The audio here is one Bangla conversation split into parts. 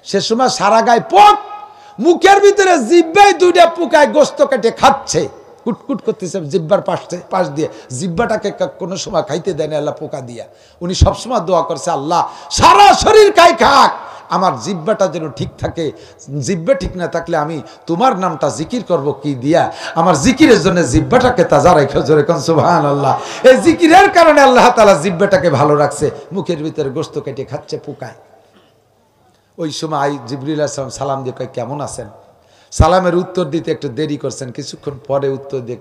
সে সময় সারা গায়ে পোক, মুখের ভিতরে জিহ্বায় দুইটা পোকায় গোস্ত কেটে খাচ্ছে, কুটকুট করতেছে জিহ্বার পাশ দিয়ে। জিহ্বাটাকে কোনো সময় খাইতে দেয় না আল্লাহ পোকা দিয়া। উনি সবসময় দোয়া করছে, আল্লাহ সারা শরীর খাই খাক, আমার জিহ্বাটা যেন ঠিক থাকে। জিহ্বা ঠিক না থাকলে আমি তোমার নামটা জিকির করব কি দিয়া? আমার জিকিরের জন্য জিহ্বাটাকে তাজা রেখে জোরে কোন সুবহানাল্লাহ। এই জিকিরের কারণে আল্লাহ তাআলা জিহ্বাটাকে ভালো রাখছে। মুখের ভিতরে গোস্ত কেটে খাচ্ছে পোকায়। ওই সময় জিবরিল আলাইহিস সালাম সালাম দিয়ে কয়, কেমন আছেন? সালামের উত্তর দিতে একটু দেরি করছেন, কিছুক্ষণ পরে উত্তর দিয়ে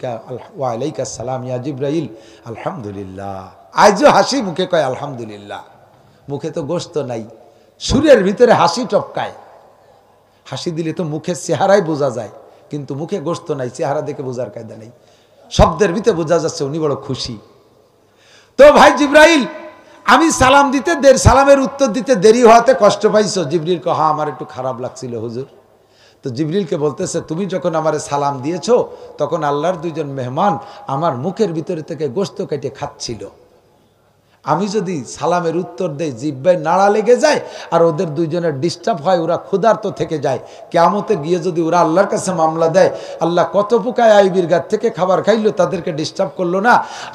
ওয়া আলাইকাস সালাম ইয়া জিবরাইল, আলহামদুলিল্লাহ। আজও হাসি মুখে কয় আলহামদুলিল্লাহ। মুখে তো গোস্ত নাই, সুরের ভিতরে হাসি টপকায়। হাসি দিলে তো মুখের চেহারাই বোঝা যায়, কিন্তু মুখে গোস্ত নাই, চেহারা দেখে বোঝার কায়দা নেই। শব্দের ভিতরে বোঝা যাচ্ছে উনি বড় খুশি। তো ভাই জিবরাইল, আমি সালাম দিতে সালামের উত্তর দিতে দেরি হওয়াতে কষ্ট পাইছো? জিবরিল কয়, হ্যাঁ আমার একটু খারাপ লাগছিল হুজুর। তো জিবরিলকে বলতেছে, তুমি যখন আমারে সালাম দিয়েছো তখন আল্লাহর দুইজন মেহমান আমার মুখের ভিতরে থেকে গোস্ত কেটে খাচ্ছিল। আমি যদি সালামের উত্তর দেই, জিহ্বায় নাড়া লেগে যায় আর ওদের দুইজনের ডিস্টার্ব হয়, ওরা ক্ষুধার্ত থেকে যায়। কিয়ামতে গিয়ে যদি ওরা আল্লাহর কাছে মামলা দেয়, আল্লাহ কত পোকায় আইবির গাছ থেকে খাবার খাইলো, তাদেরকে ডিস্টার্ব করলো না,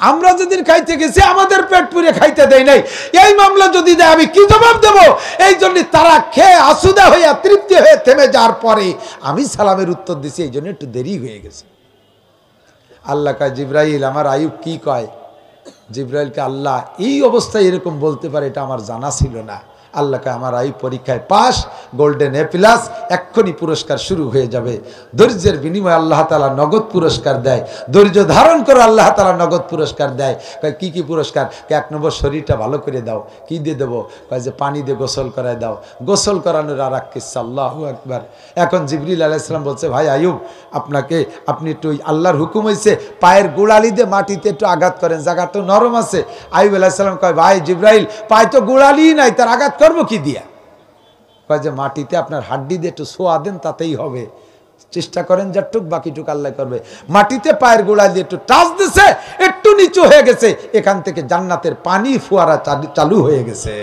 আমরা যেদিন খাইতে গেছি আমাদের পেট পুরে খাইতে দেয় নাই, এই মামলা যদি দেয় আমি কি জবাব দেব? এই জন্য তারা খেয়ে আসুদা হইয়া তৃপ্তি হয়ে থেমে যাওয়ার পরে আমি সালামের উত্তর দিছি, এই জন্য একটু দেরি হয়ে গেছে। আল্লাহ কয়, জিবরাইল আমার আইয়ুব কি কয়? জিবরাইলকে আল্লাহ এই অবস্থায় এরকম বলতে পারে এটা আমার জানা ছিল না। আল্লাহকে আমার আইয়ুব পরীক্ষায় পাস, গোল্ডেন এ প্লাস, এক্ষুনি পুরস্কার শুরু হয়ে যাবে। ধৈর্যের বিনিময়ে আল্লাহ তাআলা নগদ পুরস্কার দেয়। ধৈর্য ধারণ করে আল্লাহ তাআলা নগদ পুরস্কার দেয়। কয় কি কি পুরস্কার? এক নম্বর শরীরটা ভালো করে দাও। কি দিয়ে দেবো? কয় যে পানি দিয়ে গোসল করায় দাও। গোসল করানোর আর এক কিসসা, আল্লাহু আকবার। এখন জিবরিল আলাইহিস সালাম বলছে, ভাই আইয়ুব আপনি একটু আল্লাহর হুকুম হয়েছে পায়ের গোড়ালি দিয়ে মাটিতে একটু আঘাত করেন, জায়গাটা নরম আছে। আইয়ুব আলাইহিস সালাম কয়, ভাই জিবরাইল পায়ে তো গোড়ালি নাই, তার আঘাত করবো কি দিয়া? কয় যে মাটিতে আপনার হাড্ডি দিয়ে একটু ছোঁয়া দেন, তাতেই হবে। চেষ্টা করেন যাটুক, বাকিটুক আল্লাহ করবে। মাটিতে পায়ের গোড়া দিয়ে একটু টাচ দিছে, একটু নিচু হয়ে গেছে, এখান থেকে জান্নাতের পানি ফোয়ারা চালু হয়ে গেছে।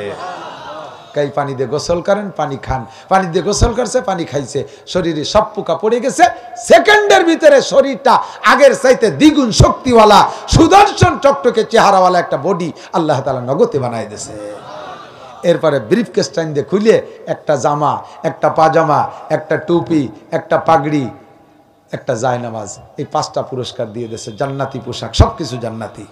কাই পানি দিয়ে গোসল করেন, পানি খান। পানি দিয়ে গোসল করছে, পানি খাইছে, শরীরে সব পোকা পড়ে গেছে। সেকেন্ডের ভিতরে শরীরটা আগের চাইতে দ্বিগুণ শক্তিওয়ালা, সুদর্শন টকটকে চেহারাওয়ালা একটা বডি আল্লাহ তাআলা নগদে বানাই দিয়েছে। এরপরে ব্রিফকেস টাইন দিয়ে খুলে একটা জামা, একটা পাজামা, একটা টুপি, একটা পাগড়ি, একটা জায়নামাজ, এই 5টা পুরস্কার দিয়ে দিয়েছে। জান্নাতি পোশাক, সব কিছু জান্নাতি।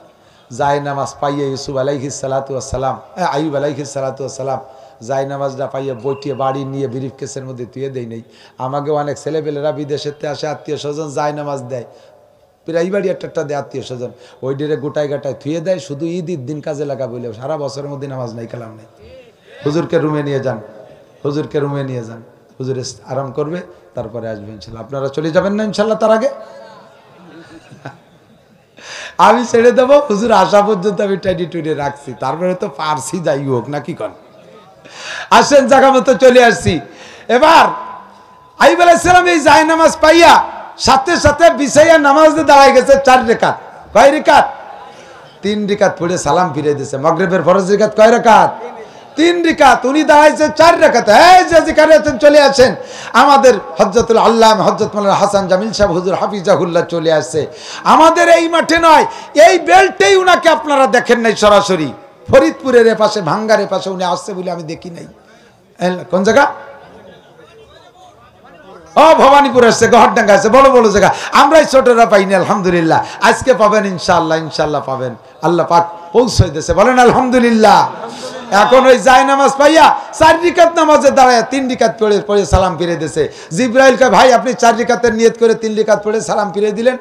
জায়নামাজ পাইয়ে ইউসুফ আলাইহিস সালাতু ওয়াস সালাম, আইয়ুব আলাইহিস সালাতু ওয়াস সালাম জায়নামাজটা পাইয়ে বইটিয়ে বাড়ি নিয়ে ব্রিফকেসের মধ্যে তুলে দেয় নেই। আমাকে অনেক ছেলেপেলেরা বিদেশেতে আসে, আত্মীয় স্বজন জায়নামাজ দেয়, প্রায় বাড়ি একটা দেয় আত্মীয় স্বজন, ওই ডেরে গোটায় গাটায় থুয়ে দেয়, শুধু ঈদের দিন কাজে লাগা বলে, সারা বছরের মধ্যে নামাজ নাই, কালাম নেই। হুজুরকে রুমে নিয়ে যান, হুজুরকে রুমে নিয়ে যান, হুজুর আরাম করবে, তারপরে আসবে ইনশাল্লাহ। আপনারা চলে যাবেন না ইনশাল্লাহ তার আগে? আমি ছেড়ে দেবো, হুজুর আসা পর্যন্ত আমি টাইডি টুইডে রাখছি, তারপরে তো পারছি, যাই হোক না কি কন। আসেন, জায়গা মতো চলে আসছি। এবার আইয়ুব আলাইহিস সালাম এই জায়নামাজ পাইয়া সাথে সাথে বিছাইয়া নামাজ দিয়ে দাঁড়ায় গেছে 4 রাকাত। কয় রাকাত? 3 রাকাত পড়ে সালাম ফিরে দিয়েছে। মাগরিবের ফরজ রাকাত কয় রাকাত? 3 রাকাত। উনি দাঁড়াইছে 4 রাকাত। এই যে যেখানে আছেন চলে আসেন। আমাদের হযরতুল আল্লামা হযরত মাওলানা হাসান জামিল সাহেব হুজুর হাফিজাহুল্লাহ চলে আসছে। আমাদের এই মাঠে নয়, এই বেল্টেই উনাকে আপনারা দেখেন নাই সরাসরি। ফরিদপুরের পাশে, ভাঙ্গার পাশে উনি আসছে বলে আমি দেখি নাই। কোন জায়গা? ও ভবানীপুর আসছে, গহরডাঙ্গা আছে, বড় বড় জায়গা। আমরাই ছোটরা পাইনি, আলহামদুলিল্লাহ। আজকে পাবেন ইনশাআল্লাহ, ইনশাআল্লাহ পাবেন। আল্লাহ পাক পৌঁছাই দিয়েছে, বলেন আলহামদুলিল্লাহ। এখন ওই জায়নামাজ পাইয়া 4 রাকাত নামাজে দাঁড়ায় 3 রাকাত পড়ে সালাম ফিরে দিয়েছে। জিবরাইলকে, ভাই আপনি 4 রাকাতের নিয়ত করে 3 রাকাত পড়ে সালাম ফিরে দিলেন।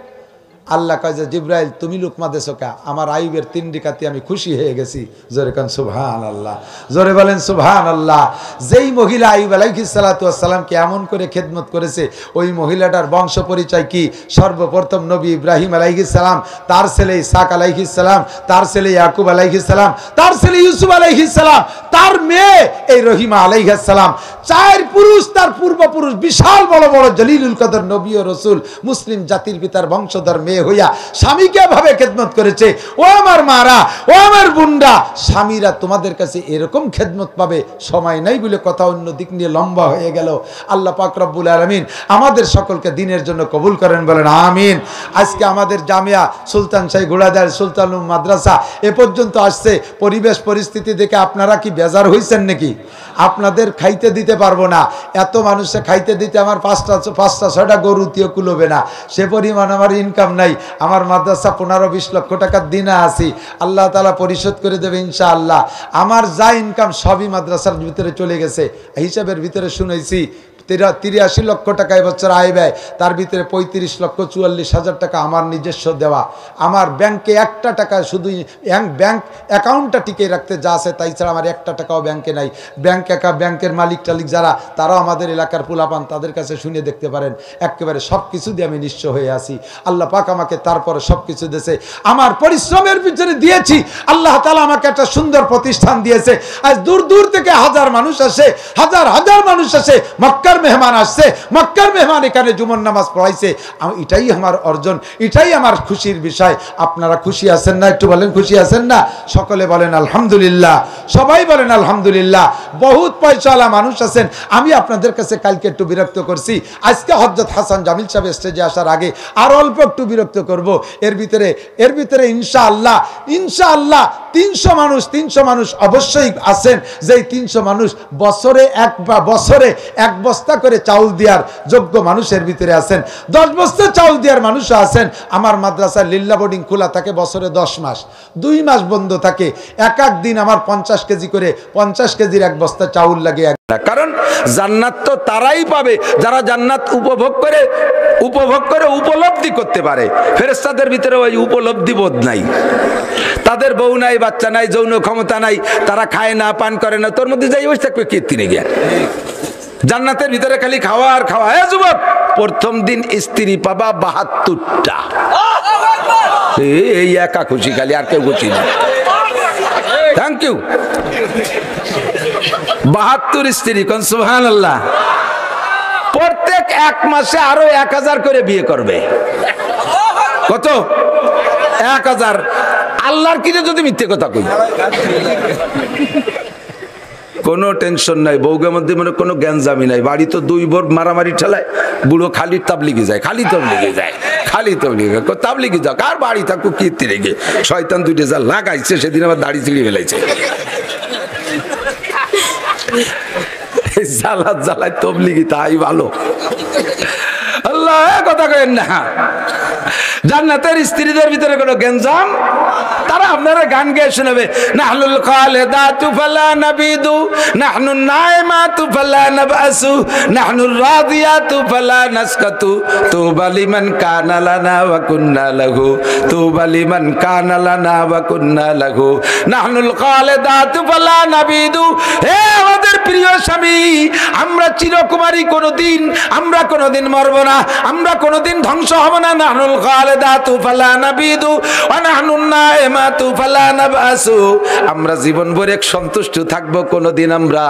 আল্লাহ কয় যে জিবরাইল তুমি লুকমা দেছো কা? আমার আইয়ুবের 3 রাকাতে আমি খুশি হয়ে গেছি। জোরে কান সুবহানাল্লাহ, জোরে বলেন সুবহানাল্লাহ। যেই মহিলা আইয়ুব আলাইহিস সালাতু ওয়াস সালামকে এমন করে খেদমত করেছে, ওই মহিলাটার বংশ পরিচয় কি? সর্বপ্রথম নবী ইব্রাহিম আলাইহিস সালাম, তার ছেলে ইসহাক আলাইহিস সালাম, তার ছেলে ইয়াকুব আলাইহিস সালাম, তার ছেলে ইউসুফ আলাইহিস সালাম, তার মেয়ে এই রহিমা আলাইহিস সালাম। 4 পুরুষ, তার পূর্বপুরুষ, বিশাল বড় বড় জলিলুল কদর নবী ও রাসূল, মুসলিম জাতির পিতার বংশধর মেয়ে মেয়ে হইয়া স্বামীকে ভাবে খেদমত করেছে। ও আমার মারা, ও আমার বোনরা, স্বামীরা তোমাদের কাছে এরকম খেদমত পাবে সময় নাই বলে কথা অন্য দিক নিয়ে লম্বা হয়ে গেল। আল্লাহ পাক রব্বুল আলামিন আমাদের সকলকে দিনের জন্য কবুল করেন, বলেন আমিন। আজকে আমাদের জামিয়া সুলতান শাহী ঘোড়াদার সুলতান মাদ্রাসা এ পর্যন্ত আসছে, পরিবেশ পরিস্থিতি দেখে আপনারা কি বেজার হয়েছেন নাকি? আপনাদের খাইতে দিতে পারবো না, এত মানুষে খাইতে দিতে আমার পাঁচটা ছয়টা গরু দিয়ে কুলোবে না, সে পরিমাণ আমার ইনকাম নাই। আমার মাদ্রাসা 15-20 লক্ষ টাকার দিনে আছি, আল্লাহ তাআলা পরিশোধ করে দেবে ইনশাআল্লাহ। আমার যা ইনকাম সবই মাদ্রাসার ভিতরে চলে গেছে। হিসাবের ভিতরে শুনেছি 83 লক্ষ টাকা এবছর আয় ব্যয়, তার ভিতরে 35,44,000 টাকা আমার নিজস্ব দেওয়া। আমার ব্যাংকে একটা টাকা, শুধু ব্যাংক অ্যাকাউন্টটা টিকে রাখতে যা আছে তাই ছাড়া আমার একটা টাকাও ব্যাংকে নাই। ব্যাংকের মালিক টালিক যারা, তারাও আমাদের এলাকার পোলাপান, তাদের কাছে শুনে দেখতে পারেন, একেবারে সব কিছু দিয়ে আমি নিঃস্ব হয়ে আছি। আল্লাহ পাক আমাকে তারপরে সব কিছু দিয়েছে, আমার পরিশ্রমের ভিতরে দিয়েছি। আল্লাহ তাআলা আমাকে একটা সুন্দর প্রতিষ্ঠান দিয়েছে। আজ দূর দূর থেকে হাজার মানুষ আসে, হাজার মানুষ আসে, মক্কার মেহমান আসছে, মক্কার মেহমান এখানে জুমার নামাজ পড়াইছে। এটাই আমার অর্জন, এটাই আমার খুশির বিষয়। আপনারা খুশি আছেন না? একটু বলেন খুশি আছেন না? সকলে বলেন আলহামদুলিল্লাহ, সবাই বলেন আলহামদুলিল্লাহ। বহুত পয়সাওয়ালা মানুষ আছেন, আমি আপনাদের কাছে কালকে একটু বিরক্ত করছি, আজকে হযরত হাসান জামিল সাহেব স্টেজে আসার আগে আর অল্প একটু বিরক্ত করব। এর ভিতরে ইনশাআল্লাহ 300 মানুষ অবশ্যই আছেন, যেই 300 মানুষ বছরে এক বস্তা করে চাউল দেওয়ার যোগ্য মানুষের ভিতরে আছেন। 10 বস্তা চাউল দেওয়ার মানুষও আছেন। আমার মাদ্রাসার লিল্লা বোর্ডিং খোলা থাকে বছরে 10 মাস, 2 মাস বন্ধ থাকে। এক দিন আমার 50 কেজি করে 50 কেজির এক বস্তা চাউল লাগে। কারণ জান্নাত তো তারাই পাবে যারা জান্নাত উপভোগ করে উপলব্ধি করতে পারে। ফেরেশতাদের ভিতরে ওই উপলব্ধি বোধ নাই, তাদের বউ নাই, বাচ্চা নাই, যৌন ক্ষমতা নাই, তারা খায় না, পান করে না, তোর মধ্যে যাই বসে থাকবে কীর্তিনে গিয়া। জান্নাতের ভিতরে খালি খাওয়া আর খাওয়া। হ্যাঁ যুবক, প্রথম দিন স্ত্রী পাবা 72টা, এই একা খুশি, খালি আর কেউ খুশি না। Thank you. 72 স্ত্রী, কোন সুবহানাল্লাহ। প্রত্যেক 1 মাসে আরো 1000 করে বিয়ে করবে। কত? 1000। আল্লাহর কিনে যদি মিথ্যে কথা কই, কোনো টেনশন নাই, বউগের মধ্যে মানে কোনো গ্যাঞ্জামি নাই। বাড়ি তো 2 ভোর মারামারি ঠেলায়, বুড়ো খালি তাবলিগে যায়, খালি তাবলিগে যাও। কার বাড়ি থাকুক কীর্তি রেগে, শয়তান 2টা যা লাগাইছে সেদিন আবার দাড়ি ছিঁড়ে ফেলাইছে। জ্বালায় তবলিগি, তাই ভালো। আল্লাহ কথা কেন না। জান্নাতের স্ত্রীদের ভিতরে কোনো গেঞ্জাম, তারা আপনারা গান গেয়ে শোনাবে, নাহনুল খালিদাতু ফালা নাবিদু, নাহনুন নাইমাতু ফালা নাবাসু, নাহনুর রাদিয়াতু ফালা নাসকাতু, তুবা লিমান কানা লানা ওয়া কুন্না লাহু, তুবা লিমান কানা লানা ওয়া কুন্না লাহু, নাহনুল খালিদাতু ফালা নাবিদু। হে আমাদের প্রিয় স্বামী, আমরা চিরকুমারী, আমরা কোনোদিন মরব না, আমরা কোনোদিন ধ্বংস হব না। নাহনুল খালিদাতু ফালা নাবিদু ওয়া নাহনুন নাইমাতু ফালা নাবাসু। আমরা জীবন ভরে সন্তুষ্ট থাকব, কোনোদিন আমরা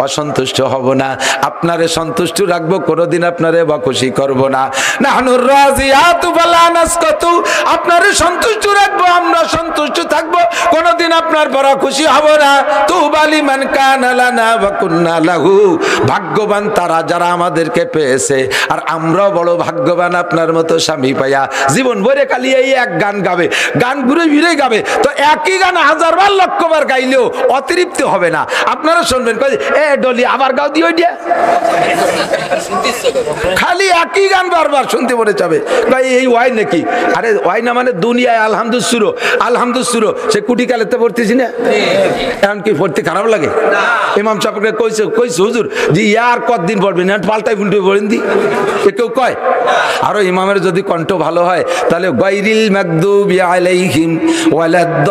অসন্তুষ্ট হব না। আপনারে সন্তুষ্ট রাখবো, কোনোদিন আপনারে বকশি করব না। নাহনুর রাজিয়াতু ফালা নাসকাতু। আপনারে সন্তুষ্ট রাখবো, আমরা সন্তুষ্ট থাকবো, কোনোদিন আপনার বড় খুশি হব না। তুবা লিমান কানা লানা ওয়া কুন্না লাহু। ভাগ্যবান তারা যারা আমাদেরকে পেয়েছে, আর আমরাও বড় ভাগ্যবান আপনার মতো স্বামী পাইয়া। জীবন ভরে খালি এই এক গান গাবে, গান ঘুরে ফিরে গাবে, তো একই গান 1000 বার 1,00,000 বার গাইলেও অতিরিক্ত হবে না। আপনারা শুনবেন, এ ডলি আবার গাও দিও, খালি একই গান বারবার শুনতে মনে যাবে। এই ওয়াই নাকি? আরে ওয়াই না, মানে দুনিয়ায় আলহামদুসুরো সে কুটি কালেতে পড়তেছি না, এখন কি পড়তে খারাপ লাগে? ইমাম সাহেবকে কইছে হুজুর যে ইয়ার কতদিন পড়বেন, পাল্টাই ফুলটে পড়েন দি, কেউ কয়। আরো ইমামের যদি কণ্ঠ ভালো হয় তাহলে গায়রিল মাগদুবি আলাইহিম ওয়ালাদ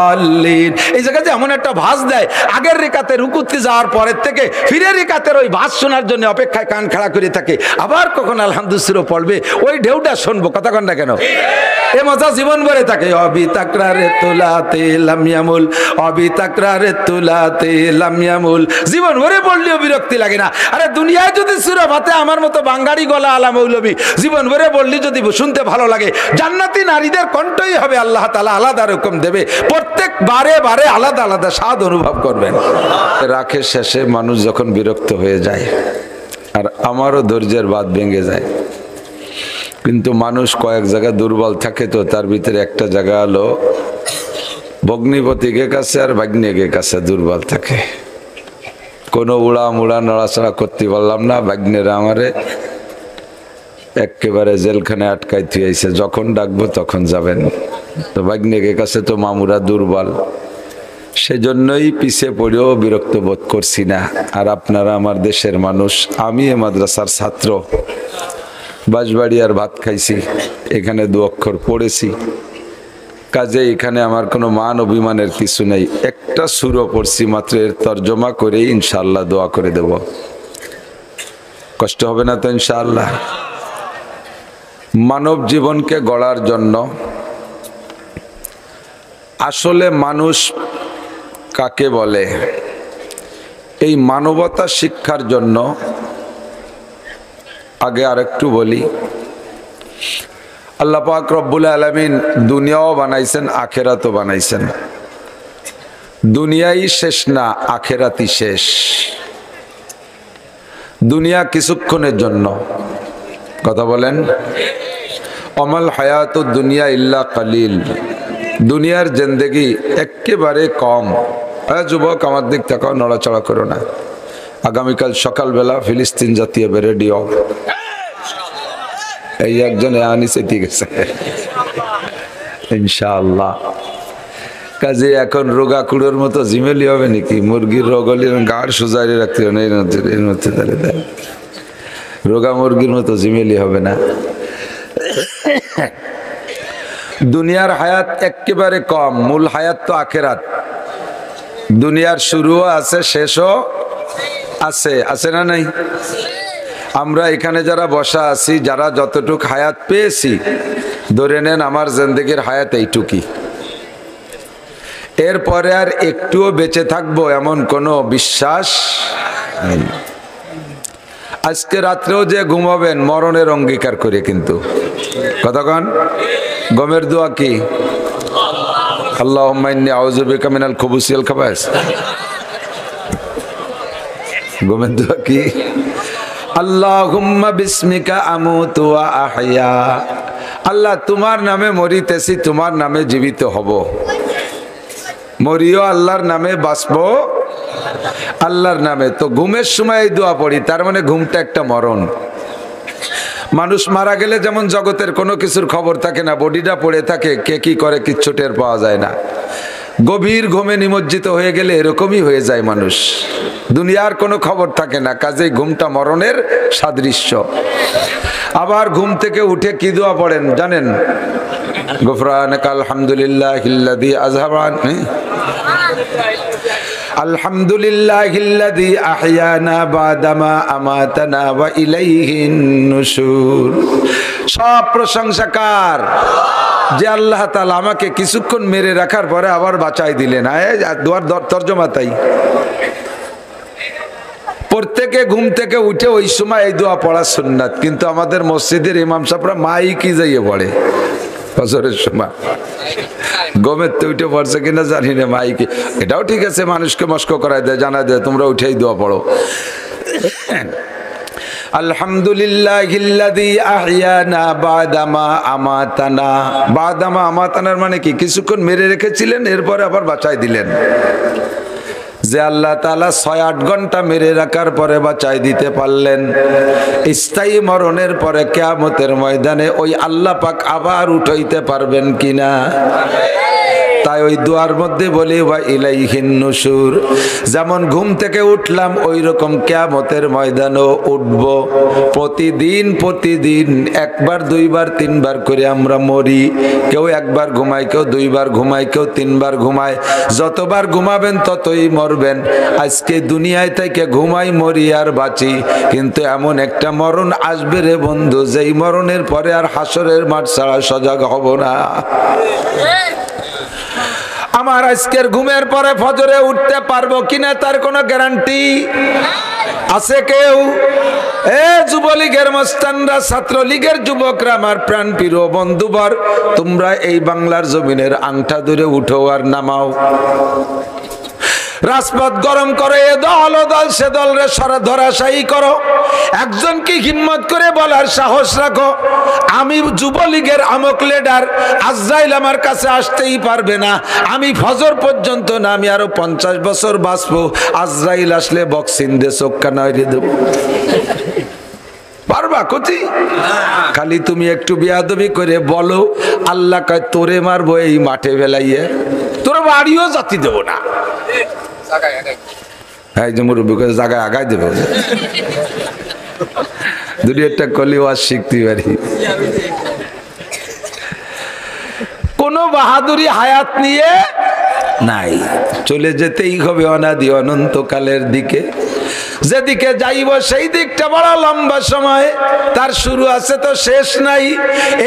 দাল্লিন। এই জায়গাতে এমন একটা ভাঁজ দেয়, আগের রেখাতে রুকুতে যাওয়ার পরের থেকে ফিরে রেখাতের ওই ভাঁজ শোনার জন্য অপেক্ষায় কান খাড়া করে থাকে, আবার কখন আলহামদুলিল্লাহ পড়বে ওই ঢেউটা শুনবো, কথা কন না কেন? এ মজা জীবন ভরে থাকে। অবি তাকরারে তুলাতে লামিয়ামুল, অবি তাকরারে তুলাতে লামিয়ামুল, জীবন ভরে পড়লেও বিরক্তি লাগে না। আরে দুনিয়ায় যদি সূরা ফাতিহা আমার মতো বাঙালি গলা আলা মৌলবী জীবন ভরে পড়লে যদি শুনতে ভালো লাগে, জান্নাতি নারীদের কণ্ঠই হবে আল্লাহ তাআলা আলাদা রকম দেবে, প্রত্যেক বারে বারে আলাদা আলাদা স্বাদ অনুভব করবেন। রাখে শেষে মানুষ যখন বিরক্ত হয়ে যায়, আর আমারও ধৈর্যের বাঁধ ভেঙে যায়, কিন্তু মানুষ কয়েক জায়গায় দুর্বল থাকে, তো তার ভিতরে একটা জায়গা হলো ভগ্নিপতিকে কাছে আর ভাগ্নিকে কাছে দুর্বল থাকে। কোনো উড়া মুড়া নড়াচড়া করতে পারলাম না, ভাগ্নেরা আমারে একেবারে জেলখানে আটকাই থুয়েছে, যখন ডাকবো তখন যাবেন। তো ভাগ্নিকে কাছে তো মামুরা দুর্বল, সেজন্যই পিছিয়ে পড়েও বিরক্ত বোধ করছি না। আর আপনারা আমার দেশের মানুষ, আমি এ মাদ্রাসার ছাত্র, বাঁশবাড়িয়ার ভাত খাইছি, এখানে 2 অক্ষর পড়েছি, কাজে এখানে আমার কোনো মান অভিমানের কিছু নেই। একটা সূরা পড়ছি মাত্র, এর তর্জমা করে ইনশাআল্লাহ দোয়া করে দেব, কষ্ট হবে না তো ইনশাআল্লাহ। মানব জীবনকে গড়ার জন্য আসলে মানুষ কাকে বলে, এই মানবতা শিক্ষার জন্য আগে আরেকটু বলি, আল্লাহ পাক রব্বুল আলামিন দুনিয়াও বানাইছেন, আখেরাতও বানাইছেন। দুনিয়াই শেষ না, আখেরাতই শেষ। দুনিয়া কিছুক্ষণের জন্য, কথা বলেন, অমাল হায়াতুদ দুনিয়া ইল্লা কালিল, দুনিয়ার জিন্দেগি একেবারে কম। যুবক আমার দিক তাকাও, নড়াচড়া করো না। আগামীকাল সকালবেলা ফিলিস্তিন জাতীয় রেডিও, এই একজন আনিসে গেছে ইনশাআল্লাহ। কাজে এখন রোগা কুড়োর মতো জিমেলি হবে নাকি? মুরগির রোগ হলে গাড় সুজারি রাখতে হবে, এর মধ্যে দাঁড়িয়ে রোগা মুরগির মতো জিমেলি হবে না। দুনিয়ার হায়াত একেবারে কম, মূল হায়াত তো আখেরাত। দুনিয়ার শুরুও আছে, শেষও আছে, আছে না নাই? আমরা এখানে যারা বসা আছি, যারা যতটুক হায়াত পেয়েছি, ধরে নেন আমার জিন্দেগির হায়াত এইটুকি। এরপরে আর একটুও বেঁচে থাকবো এমন কোনো বিশ্বাস নেই। আজকে রাত্রেও যে ঘুমাবেন মরণের অঙ্গীকার করে, কিন্তু কতক্ষণ গমের দোয়া কি? আল্লাহুম্মা ইন্নী আউযু বিকা মিনাল খুবুসি ওয়াল খাবায়েস। গমের দোয়া কি? আল্লাহুম্মা বিসমিকা আমুতু ওয়া আহয়া। আল্লাহ, তোমার নামে মরিতেছি, তোমার নামে জীবিত হব। মরিও আল্লাহর নামে, বাঁচবো আল্লাহর নামে। তো ঘুমের সময় এই দোয়া পড়ি, তার মানে ঘুমটা একটা মরণ। মানুষ মারা গেলে যেমন জগতের কোনো কিছুর খবর থাকে না, বডিটা পড়ে থাকে, কে কি করে কিচ্ছু টের পাওয়া যায় না। গভীর ঘুমে নিমজ্জিত হয়ে গেলে এরকমই হয়ে যায় মানুষ, দুনিয়ার কোনো খবর থাকে না। কাজেই ঘুমটা মরণের সাদৃশ্য। আবার ঘুম থেকে উঠে কি দোয়া পড়েন জানেন? গুফরানাকা আলহামদুলিল্লাহিল্লাযী আযহাবান, আলহামদুলিল্লাহিল্লাযী আহয়ানা বাদামা আমাতানা ওয়া ইলাইহিন নুশুর। সব প্রশংসা কার? যে আল্লাহ তাআলা আমাকে কিছুক্ষণ মেরে রাখার পরে আবার বাঁচাই দিলেন। দোয়ার তর্জমা তাই। প্রত্যেকে ঘুম থেকে উঠে ওই সময় এই দোয়া পড়া সুন্নাত, কিন্তু আমাদের মসজিদের ইমাম সাহেবরা মাইকি যাইয়ে পড়ে ফজরের সময়। গমের তো উঠে পড়ছে কিনা জানি না, মাইকি। এটাও ঠিক আছে, মানুষকে মস্ক করায় দেয়, জানা দেয় তোমরা উঠেই দোয়া পড়ো। আলহামদুলিল্লাহিল্লাযী আহয়ানা বাদামা আমাতানা। বাদামা আমাতানার মানে কি? কিছুক্ষণ মেরে রেখেছিলেন, এরপরে আবার বাঁচাই দিলেন। যে আল্লাহ তাআলা 6-8 ঘন্টা মেরে রাখার পরে বাঁচাই দিতে পারলেন, স্থায়ী মরণের পরে কিয়ামতের ময়দানে ওই আল্লাহ পাক আবার উঠাইতে পারবেন কিনা? তাই ওই দোয়ার মধ্যে বলি ওয়া ইলাইহিন নুশুর, যেমন ঘুম থেকে উঠলাম ওই রকম কিয়ামতের ময়দানও উঠব। প্রতিদিন একবার দুইবার তিনবার করে আমরা মরি। কেউ একবার ঘুমায়, কেউ দুইবার ঘুমায়, কেউ তিনবার ঘুমায়। যতবার ঘুমাবেন ততই মরবেন। আজকে দুনিয়ায় থেকে ঘুমাই, মরি আর বাঁচি, কিন্তু এমন একটা মরণ আসবে রে বন্ধু, যেই মরণের পরে আর হাসরের মাঠ ছাড়া সজাগ হব না। আমার আজকের ঘুমের পরে ফজরে উঠতে পারবো কিনা তার কোনো গ্যারান্টি আছে কেউ? যুবলীগের মস্তানরা, ছাত্রলীগের যুবকরা, আমার প্রাণ প্রিয় বন্ধুবর, তোমরা এই বাংলার জমিনের আংটা ধরে উঠো আর নামাও। রাজপথ গরম করে এ দল ও দল সে দল রে ধরাশায়ী করো। একজনকে হিম্মত করে বলার সাহস রাখো, আমি যুবলীগের আমক লিডার, আজরাইল আমার কাছে আসতেই পারবে না। আমি ফজর পর্যন্ত না, আমি আরো 50 বছর বাঁচবো। আজরাইল আসলে বক্সিং দিয়ে চোখকা নয়রে দেব। পারবা কতি? খালি তুমি একটু বিয়াদবি করে বলো, আল্লাহ কয় তোরে মারবো এই মাঠে বেলাইয়ে, তোর বাড়িও জাতি দেবো না। হ্যাঁ, যে মুরব্বী করে জায়গায় আগায় দেবে, দুটি একটা কলি ওয়াজ শিখতে পারি। কোন বাহাদুরি হায়াত নিয়ে নাই, চলে যেতেই হবে অনাদি অনন্তকালের দিকে। যেদিকে যাইব সেই দিকটা বড় লম্বা সময়, তার শুরু আছে তো শেষ নাই।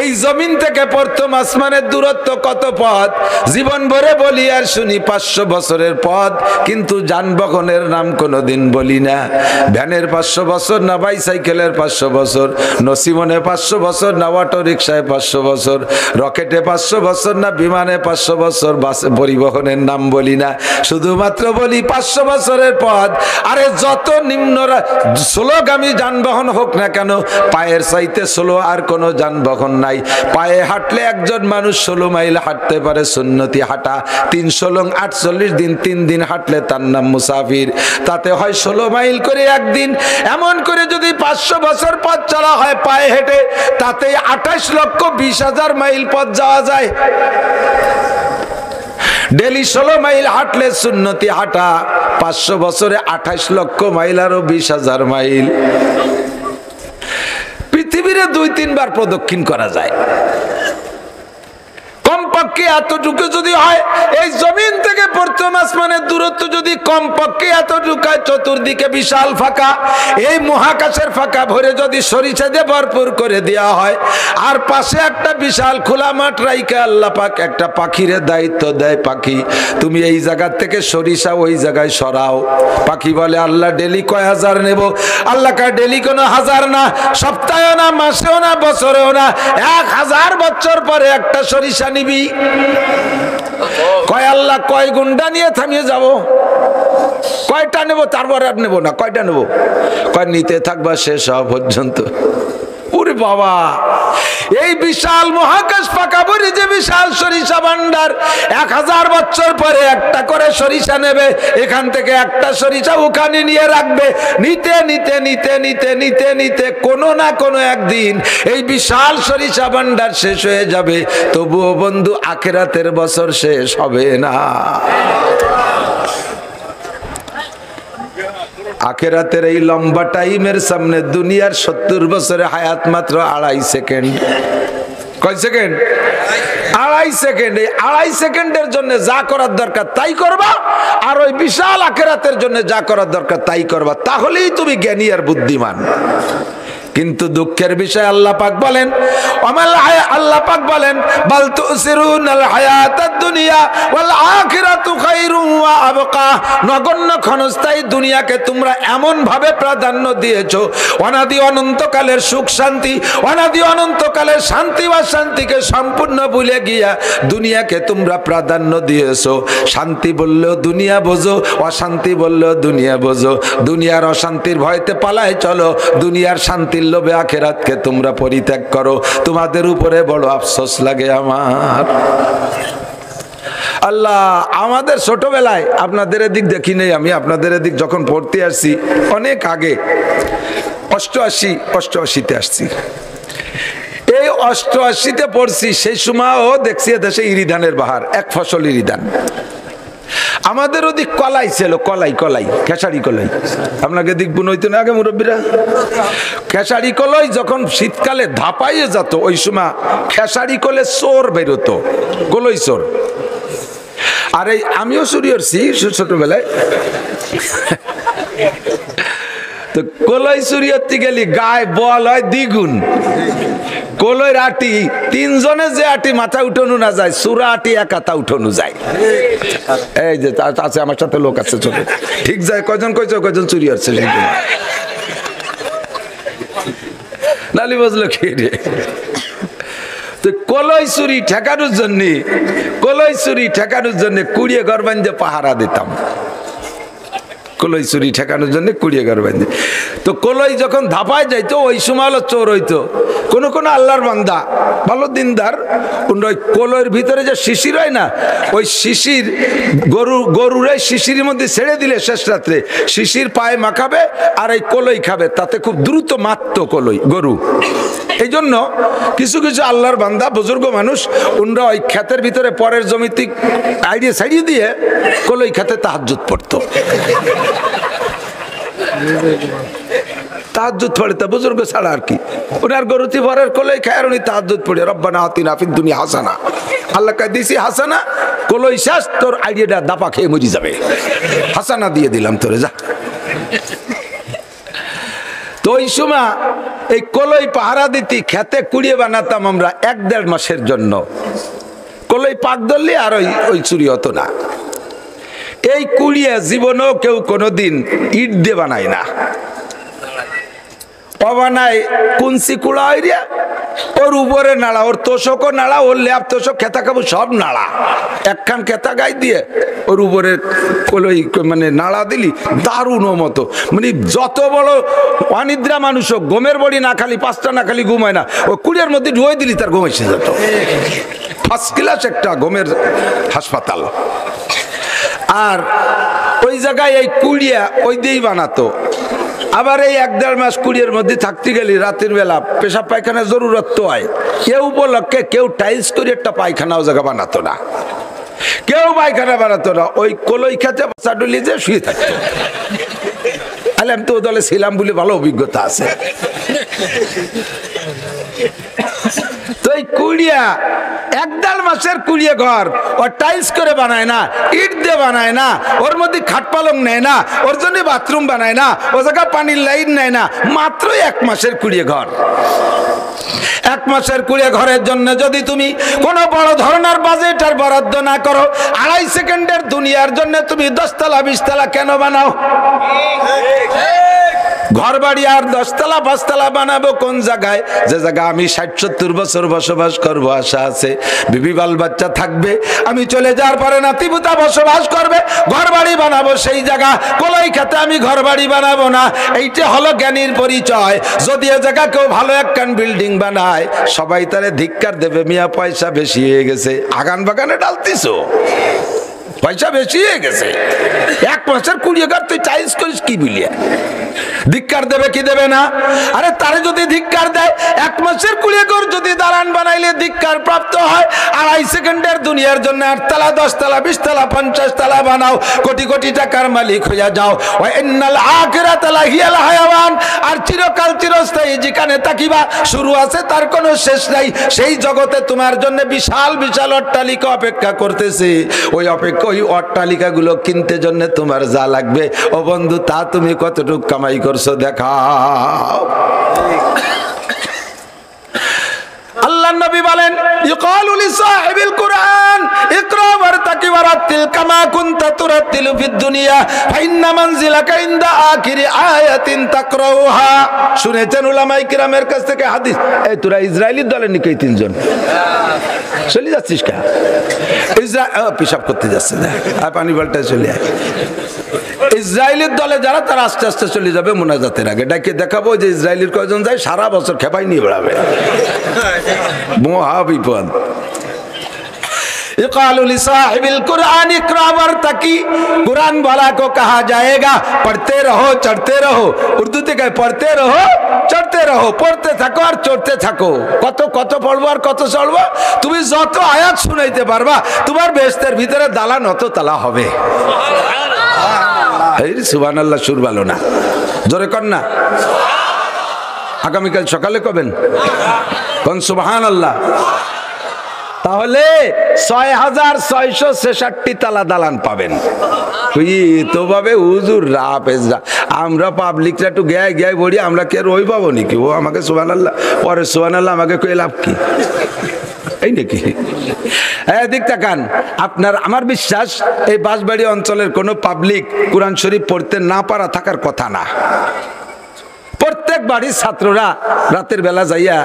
এই জমিন থেকে প্রথম আসমানের দূরত্ব কত পথ, জীবন ভরে বলি আর শুনি 500 বছরের পথ, কিন্তু যানবাহনের নাম কোনোদিন বলি না। ভ্যানের 500 বছর না, বাইসাইকেলের 500 বছর, নসিমনে 500 বছর না, অটো রিক্সায় 500 বছর, রকেটে 500 বছর না, বিমানে 500 বছর, বাসে পরিবহনের নাম বলি না, শুধুমাত্র বলি 500 বছরের পথ। আরে যত নিম্ন স্লোগামী যানবাহন হোক না কেন, পায়ের চাইতে স্লো আর কোনো যানবাহন নাই। পায়ে হাঁটলে একজন মানুষ 16 মাইল হাঁটতে পারে, সুন্নতি হাঁটা। 3 লং 48 দিন, 3 দিন হাঁটলে তার নাম মুসাফির। তাতে হয় 16 মাইল করে একদিন। এমন করে যদি 500 বছর পথ চলা হয় পায়ে হেঁটে, তাতে 28,20,000 মাইল পথ যাওয়া যায়। ডেলি 16 মাইল হাঁটলে সুন্নতি হাঁটা, 500 বছরে 28 লক্ষ মাইল, আরো 20,000 মাইল। পৃথিবীরে 2-3 বার প্রদক্ষিণ করা যায়। কমপক্ষে এতটুকু যদি হয়, এই জমিন থেকে প্রথম আসমানের দূরত্ব যদি কমপক্ষে এতটুকু হয়, চতুর্দিকে বিশাল ফাঁকা, এই মহাকাশের ফাঁকা ভরে যদি সরিষা দিয়ে ভরপুর করে দেওয়া হয়, আর পাশে একটা বিশাল খোলা মাঠ রাইখে আল্লাহ পাক একটা পাখির দায়িত্ব দেয়, পাখি তুমি এই জায়গার থেকে সরিষা ওই জায়গায় সরাও। পাখি বলে আল্লাহ ডেলি কয় হাজার নেব? আল্লাহ কয় ডেলি কোনো হাজার না, সপ্তাহেও না, মাসেও না, বছরেও না, 1000 বছর পরে একটা সরিষা নিবি। কয় আল্লাহ কয় গুন্ডা নিয়ে থামিয়ে যাব? কয়টা নেব? তারপর আর নেব না। কয়টা নেব? কয় নিতে থাকবা শেষ হওয়া পর্যন্ত। ওরে বাবা, এই বিশাল মহাকাশ ফাঁকা ভরে যে বিশাল সরিষা ভান্ডার, 1000 বছর পরে একটা করে সরিষা নেবে, এখান থেকে একটা সরিষা ওখানে নিয়ে রাখবে। নিতে নিতে নিতে নিতে নিতে নিতে কোনো না কোনো একদিন এই বিশাল সরিষা ভান্ডার শেষ হয়ে যাবে। তবুও বন্ধু আখিরাতের বছর শেষ হবে না। আখিরাতের এই লম্বা টাইমের সামনে দুনিয়ার 70 বছরের হায়াত মাত্র 2.5 সেকেন্ড। কয় সেকেন্ড? 2.5 সেকেন্ড। এই 2.5 সেকেন্ডের জন্য যা করার দরকার তাই করবা, আর ওই বিশাল আখিরাতের জন্য যা করার দরকার তাই করবা, তাহলেই তুমি জ্ঞানী আর বুদ্ধিমান। কিন্তু দুঃখের বিষয় আল্লাহ পাক বলেন, আল্লাহ পাক বলেন বাল তুসিরুনাল হায়াতাদ দুনিয়া ওয়াল আখিরাতু খায়রুম ওয়া আবকা। নগণ্য ক্ষণস্থায়ী দুনিয়াকে তোমরা এমন ভাবে প্রাধান্য দিয়েছো, অনাদি অনন্তকালের সুখ শান্তি, অনাদি অনন্তকালের শান্তি বা শান্তিকে সম্পূর্ণ ভুলে গিয়া দুনিয়াকে তোমরা প্রাধান্য দিয়েছো। শান্তি বললেও দুনিয়া বোঝো, অশান্তি বললেও দুনিয়া বোঝো। দুনিয়ার অশান্তির ভয়তে পালায় চলো, দুনিয়ার শান্তির লোভে আখিরাতকে তোমরা পরিত্যাগ করো। তোমাদের উপরে বড় আফসোস লাগে আমার। আল্লাহ আমাদের ছোটবেলায় আপনাদের এদিক দেখি নেই, আমি আপনাদের এদিক যখন পড়তে আসছি অনেক আগে, 88-তে আসছি। এই 88-তে পড়ছি, সেই সময়ও দেখছি দেশে ইরিধানের বাহার, এক ফসল ইরিধান। আমাদের ওদিক কলাই ছিল, কলাই কলাই খেসারি কলাই, আপনাকে দিক বুন হইতো না আগে মুরব্বীরা? খেসারি কলাই যখন শীতকালে ধাপাইয়ে যেত, ওই সময় খেসারি কলে চোর বেরোতো, কলই চোর। আর এই আমিও চুরি করছি ছোটবেলায়। তো কলই চুরি করতে গেলি গায়ে বল হয় দ্বিগুণ। কলইর আটি তিনজনে যে আটি মাথা উঠানো না যায়, সুরা আটি এক হাতা উঠানো যায়। এই যে আছে আমার সাথে লোক আছে ছোট, ঠিক যায় কয়জন কইছ কয়জন চুরি হচ্ছে নালি বুঝলো কি রে? তো কলই চুরি ঠেকানোর জন্য, কলই চুরি ঠেকানোর জন্য কুড়িয়ে ঘর বান্ধে পাহারা দিতাম। কলই চুরি ঠেকানোর জন্য কুড়িয়ে ঘর বান্ধে। তো কলই যখন ধাপায় যাইতো, ওই সময় হলো চোর হইতো। কোন কোন আল্লাহর বান্দা ভালো দিনদার, ওই কলইয়ের ভিতরে যে শিশির হয় না, ওই শিশির গরুরে শিশিরের মধ্যে ছেড়ে দিলে শেষ রাত্রে শিশির পায়ে মাখাবে আর এই কলই খাবে, তাতে খুব দ্রুত মারত কলই গরু। এই জন্য কিছু কিছু আল্লাহর বান্দা বুজুর্গ মানুষ, ওনরা ওই ক্ষেতের ভিতরে পরের জমিতে আইডিয়া ছাড়িয়ে দিয়ে কলই খেতে তাহাজ্জুদ পড়তো। তাহাজ্জুদ পড়ে তা বুজুর্গ ছাড়া আর কি, ওনার গরুতি ভরের কলই খায় আর উনি তাহাজ্জুদ পড়ে রব্বানা আতিনা ফিদ দুনিয়া হাসানা, আল্লাহ কা দিছি হাসানা, কলই শেষ, তোর আইডিয়াটা দাপা খেয়ে মরি যাবে, হাসানা দিয়ে দিলাম তোরে, যা। তো ওই সময় এই কলই পাহারা দিতে খেতে কুড়িয়ে বানাতাম আমরা 1-1.5 মাসের জন্য। কলই পাক ধরলে আর ওই চুরি হতো না। এই কুড়িয়ে জীবনেও কেউ কোনোদিন ইট দিয়ে বানায় না, বানায় কুঞ্চি কুড়া হইয়া ওর উপরে নাড়া, ওর তোষকও নাড়া, ওর ল্যাপ তোষক খেতা খাবো সব নাড়া, একখান খেতা গাই দিয়ে ওর উপরে কলই মানে নাড়া দিলি দারুণ মতো। মানে যত বড় অনিদ্রা মানুষ হোক, ঘুমের বড়ি না খালি 5টা না খালি ঘুমায় না, ও কুড়িয়ার মধ্যে ঢুয়ে দিলি তার ঘুম এসে যেত। ফার্স্ট ক্লাস একটা ঘুমের হাসপাতাল। আর ওই জায়গায় এই কুড়িয়া ওই দিয়েই বানাতো। আবার এই 1-1.5 মাস কুড়িয়ার মধ্যে থাকতে গেলি রাতের বেলা পেশাব পায়খানা জরুরত তো হয়, কেউ উপলক্ষে কেউ টাইলস করে একটা পায়খানা ও জায়গা বানাতো না, কেউ পায়খানা বানাতো না, ওই কলই খেতে বাচ্চা ডলিয়ে যে শুয়ে থাকতো। আলে আমি তো ও দলে ছিলাম বলে ভালো অভিজ্ঞতা আছে। তো এই কুড়িয়া 1-1.5 মাসের কুড়িয়ে ঘর ও টাইলস করে বানায় না, ইট দিয়ে বানায় না, ওর মধ্যে খাট পালং নেয় না, ওর জন্য বাথরুম বানায় না, ও জায়গা পানির লাইন নেয় না, মাত্র 1 মাসের কুড়িয়ে ঘর। 1 মাসের কুড়িয়ে ঘরের জন্য যদি তুমি কোনো বড় ধরনের বাজেট আর বরাদ্দ না করো, 2.5 সেকেন্ডের দুনিয়ার জন্য তুমি 10 তলা 20 তলা কেন বানাও? ঘর বাড়ি আর 10 তলা 5 তলা বানাবো কোন জায়গায়? যে জায়গা আমি 60-70 বছর বসবাস করবো, আশা আছে বিবি বাল বাচ্চা থাকবে, আমি চলে যাওয়ার পরে নাতিপুতা বসবাস করবে, ঘর বাড়ি বানাবো সেই জায়গা। কলই খেতে আমি ঘর বাড়ি বানাবো না, এইটা হলো জ্ঞানীর পরিচয়। যদি এ জায়গা কেউ ভালো একখান বিল্ডিং বানায়, সবাই তারে ধিক্কার দেবে, মিয়া পয়সা বেশি হয়ে গেছে, আগান বাগানে ডালতিছো, পয়সা বেশি হয়ে গেছে। 1 মাসের কুড়িয়ে ঘর তুই টাইলস করিস কি বিলিয়ে? ধিক্কার দেবে কি দেবে না? আরে তারে যদি ধিক্কার দেয়, 1 মাসের কুড়িয়ে ঘর যদি দালান বানাইলে ধিক্কার প্রাপ্ত হয়, 2.5 সেকেন্ডের দুনিয়ার জন্য 8 তলা 10 তলা 20 তলা 50 তলা বানাও, কোটি কোটি টাকার মালিক হইয়া যাও। ওয়া ইন্নাল আখিরাতা লাহিয়াল হায়াওয়ান, আর চিরকাল চিরস্থায়ী যেখানে তাকিবা শুরু আছে তার কোনো শেষ নাই, সেই জগতে তোমার জন্য বিশাল বিশাল অট্টালিকা অপেক্ষা করতেছে। ওই অপেক্ষা ওই অট্টালিকাগুলো কিনতে জন্য তোমার যা লাগবে, ও বন্ধু তা তুমি কতটুকু কামাই করছো দেখাও। আল্লাহ নবী বলেন, ইকালু লিসাহিবিল কুরআন ইকরা ওয়ারতাকি ওয়ারাতিল কামা কুনতা তুরাতিলু ফিদ দুনিয়া ফাইন্না মানজিলাকা ইনদা আখিরি আয়াতিন তাকরাউহা। শুনেছেন উলামায়ে কিরামের কাছ থেকে হাদিস। এই তোরা ইসরায়েলি দলের নিকে 3 জন চলে যাচ্ছিস কা? পেশাব করতে যাচ্ছে না, আর পানি বালটায় চলে আয়। ইসরায়েলের দলে যারা, তারা আস্তে আস্তে চলে যাবে মোনাজাতের আগে, ডাকে দেখাবো যে ইসরায়েলের কয়জন যায়, সারা বছর খেপাই নিয়ে বেড়াবে, মহা বিপদ। इक़ालु लिसाहिबिल कुरान इक़रा वरतकी, कुरान वाला को कहा जाएगा पढ़ते रहो चढ़ते रहो। उर्दू ते कहे पढ़ते रहो चढ़ते रहो, पढ़ते থাকো আর চড়তে থাকো। কত কত পড়বো আর কত চড়বো? তুমি যত আয়াত শুনাইতে পারবা তোমার বেহেশতের ভিতরে দালান অত তালা হবে। এই সুবহানাল্লাহ, সুর ভালো না, জোরে কর না। আগামীকাল সকালে কবেন কোন সুবহানাল্লাহ। তাহলে ৬৬৬৬ তালা দালান পাবেন। তো ভাবে হুজুর রাফেজরা আমরা পাবলিকরা একটু গায়ে গায়ে বলি, আমরা কে রই পাবো নাকি? ও আমাকে সুবহানাল্লাহ পরে সুবহানাল্লাহ আমাকে কই লাভ কি? এই নাকি? দিক তাকান আপনার। আমার বিশ্বাস এই বাঁশবাড়ি অঞ্চলের কোনো পাবলিক কোরআন শরীফ পড়তে না পারা থাকার কথা না। প্রত্যেক বাড়ির ছাত্ররা রাতের বেলা যাইয়া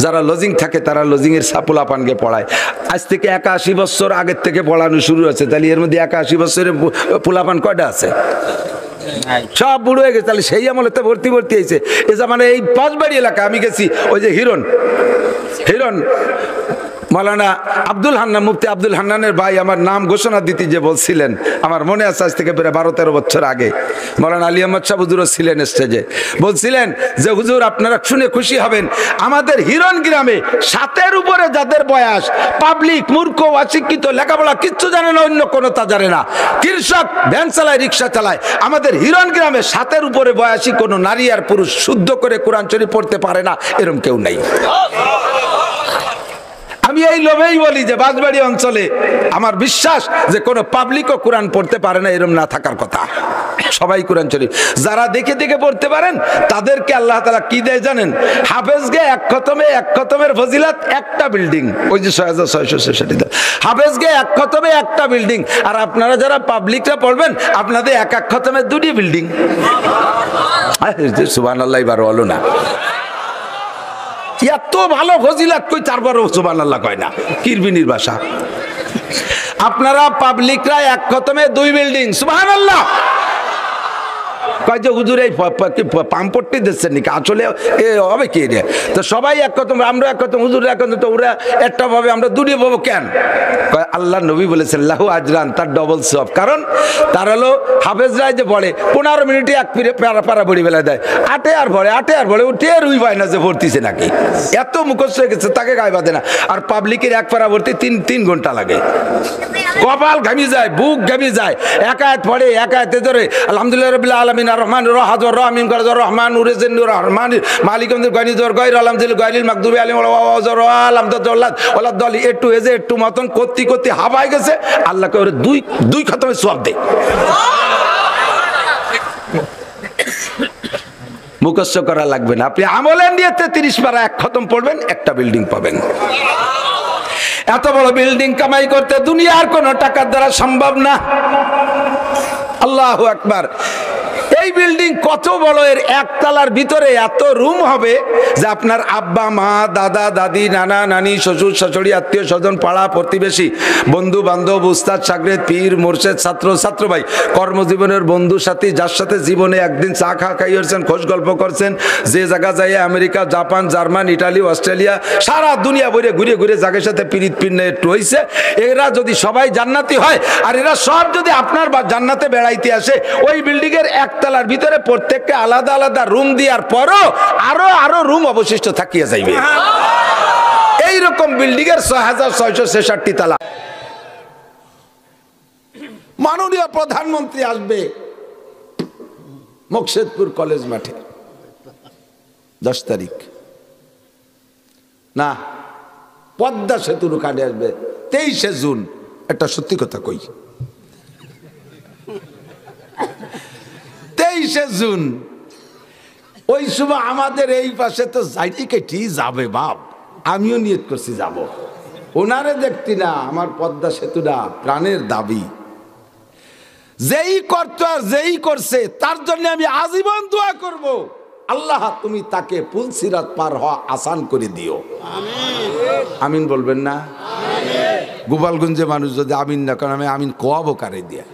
যারা লজিং থাকে তারা লজিং এর পোলাপানকে পড়ায়। আজ থেকে ৮১ বছর আগের থেকে পড়ানো শুরু হয়েছে। তাহলে এর মধ্যে ৮১ বছরের পোলাপান কয়টা আছে? সব বুড়ো হয়ে গেছে। তাহলে সেই আমলে তো ভর্তি ভর্তি হয়েছে। এ মানে এই পাঁচবাড়ি এলাকা আমি গেছি, ওই যে হিরণ মাওলানা আব্দুল হান্নান, মুফতি আব্দুল হান্নানের ভাই আমার নাম ঘোষণা দিতে যে বলছিলেন, আমার মনে আছে আজ থেকে প্রায় ১২-১৩ বছর আগে মাওলানা আলী আহমদ শাহ হুজুরও ছিলেন স্টেজে, বলছিলেন যে হুজুর আপনারা শুনে খুশি হবেন, আমাদের হিরণ গ্রামে ৭-এর উপরে যাদের বয়স, পাবলিক মূর্খ অশিক্ষিত, লেখাপড়া কিচ্ছু জানে না, অন্য কোনো তা জানে না, কৃষক, ভ্যান চালায়, রিক্সা চালায়, আমাদের হিরণ গ্রামে ৭-এর উপরে বয়সী কোনো নারী আর পুরুষ শুদ্ধ করে কোরআন শরীফ পড়তে পারে না, এরকম কেউ নাই। আমি এই লোভেই বলি যে বাঁশবাড়ি অঞ্চলে আমার বিশ্বাস যে কোনো পাবলিকও কোরআন পড়তে পারে না, এরকম না থাকার কথা। সবাই কোরআন শরীফ যারা দেখে দেখে পড়তে পারেন তাদেরকে আল্লাহ তাআলা কি দেয় জানেন? হাফেজকে এক খতমের ফজিলত একটা বিল্ডিং, ওই যে ৬৬৬৬ হাফেজকে এক খতমে একটা বিল্ডিং। আর আপনারা যারা পাবলিকরা পড়বেন আপনাদের এক খতমের ২টি বিল্ডিং। সুবহানাল্লাহ, এবার হলো না। এত ভালো ফজিলত কই, তারপরও সুবহানাল্লাহ কয় না, কিরবিনির ভাষা। আপনারা পাবলিকরা এক খতমে ২ বিল্ডিং, সুবহানাল্লাহ কয় যে হুজুর এই পাম্পট্টি দিচ্ছেন নাকি? আসলে এ হবে কি রে? তো সবাই এক খতম, আমরা এক খতম, হুজুর এক খতম, তো ওরা একটা ভাবে, আমরা ২টি পাবো কেন? আল্লাহ নবী বলেছেন লাহু আজরান, তার ডবল সওয়াব। কারণ তার হলো হাফেজরাই যে পড়ে ১৫ মিনিটে এক পারা বড়ি বেলা দেয়, আটে আর ভরে উঠে রুই পায় না যে ভর্তিছে নাকি, এত মুখস্থ হয়ে গেছে তাকে গায়ে বাঁধে না। আর পাবলিকের এক পারা ভর্তি ৩ ঘন্টা লাগে, কপাল ঘামি যায়, বুক ঘামি যায়। এক আয়াত পড়ে, এক আয়াতে ধরে আলহামদুলিল্লাহ রাব্বিল আলামিন আর রহমান রাহাত রহিম কার রহমান উরেজিন রহমান মালিক গানি জোর গায়র আলহামদুলিল্লাহ গায়রিল মাগদুবি আলাইহিম ওয়া আলহামদুলিল্লাহ ওয়ালাদ দলি একটু এজে একটু মতন করতে হাবাই গেছে। আল্লাহকে ওরে দুই খতমে সওয়াব দেয়। মুখস্থ করা লাগবে না, আপনি আমলে নিয়েতে ৩০ পারা এক খতম পড়বেন, একটা বিল্ডিং পাবেন। এত বড় বিল্ডিং কামাই করতে দুনিয়ার কোন টাকার দ্বারা সম্ভব না। আল্লাহু আকবার। এই বিল্ডিং কত বড়, এর একতলার ভিতরে এত রুম হবে যে আপনার আব্বা মা দাদা দাদি নানা নানি শ্বশুর শাশুড়ি আত্মীয় স্বজন পাড়া প্রতিবেশী বন্ধু বান্ধব উস্তাদ শাগরেদ পীর মুর্শেদ ছাত্র ছাত্র ভাই কর্মজীবনের বন্ধু সাথী যার সাথে জীবনে একদিন চা খাই হয়েছেন, খোঁজ গল্প করছেন, যে জায়গা যায় America Japan German Italy Australia সারা দুনিয়া বইরে ঘুরে ঘুরে জায়গার সাথে পিরিত পিন্নে একটু হয়েছে, এরা যদি সবাই জান্নাতি হয় আর এরা সব যদি আপনার জান্নাতে বেড়াইতে আসে, ওই বিল্ডিং এর একতলার ভিতরে প্রত্যেককে আলাদা আলাদা রুম দেওয়ার পরও আরো রুম অবশিষ্ট থাকিয়া যাইবে। এইরকম বিল্ডিং এর ৬৬৬৬ তালা। মাননীয় প্রধানমন্ত্রী আসবে মুকশেদপুর কলেজ মাঠে ১০ তারিখ, না পদ্মা সেতুর কাটে আসবে ২৩শে জুন। একটা সত্যি কথা কই, ২৩শে জুন ওই সময় আমাদের এই পাশে তো যাইতে কেটি যাবে বাপ, আমিও নিয়ত করছি যাব, ওনারে দেখতি না, আমার পদ্মা সেতুটা প্রাণের দাবি। যেই করতো আর যেই করছে তার জন্য আমি আজীবন দোয়া করব, আল্লাহ তুমি তাকে পুলসিরাত পার হওয়া আসান করে দিও। আমিন বলবেন না? গোপালগঞ্জে মানুষ যদি আমিন না করেন আমি আমিন কোয়াবো কারে দিয়া।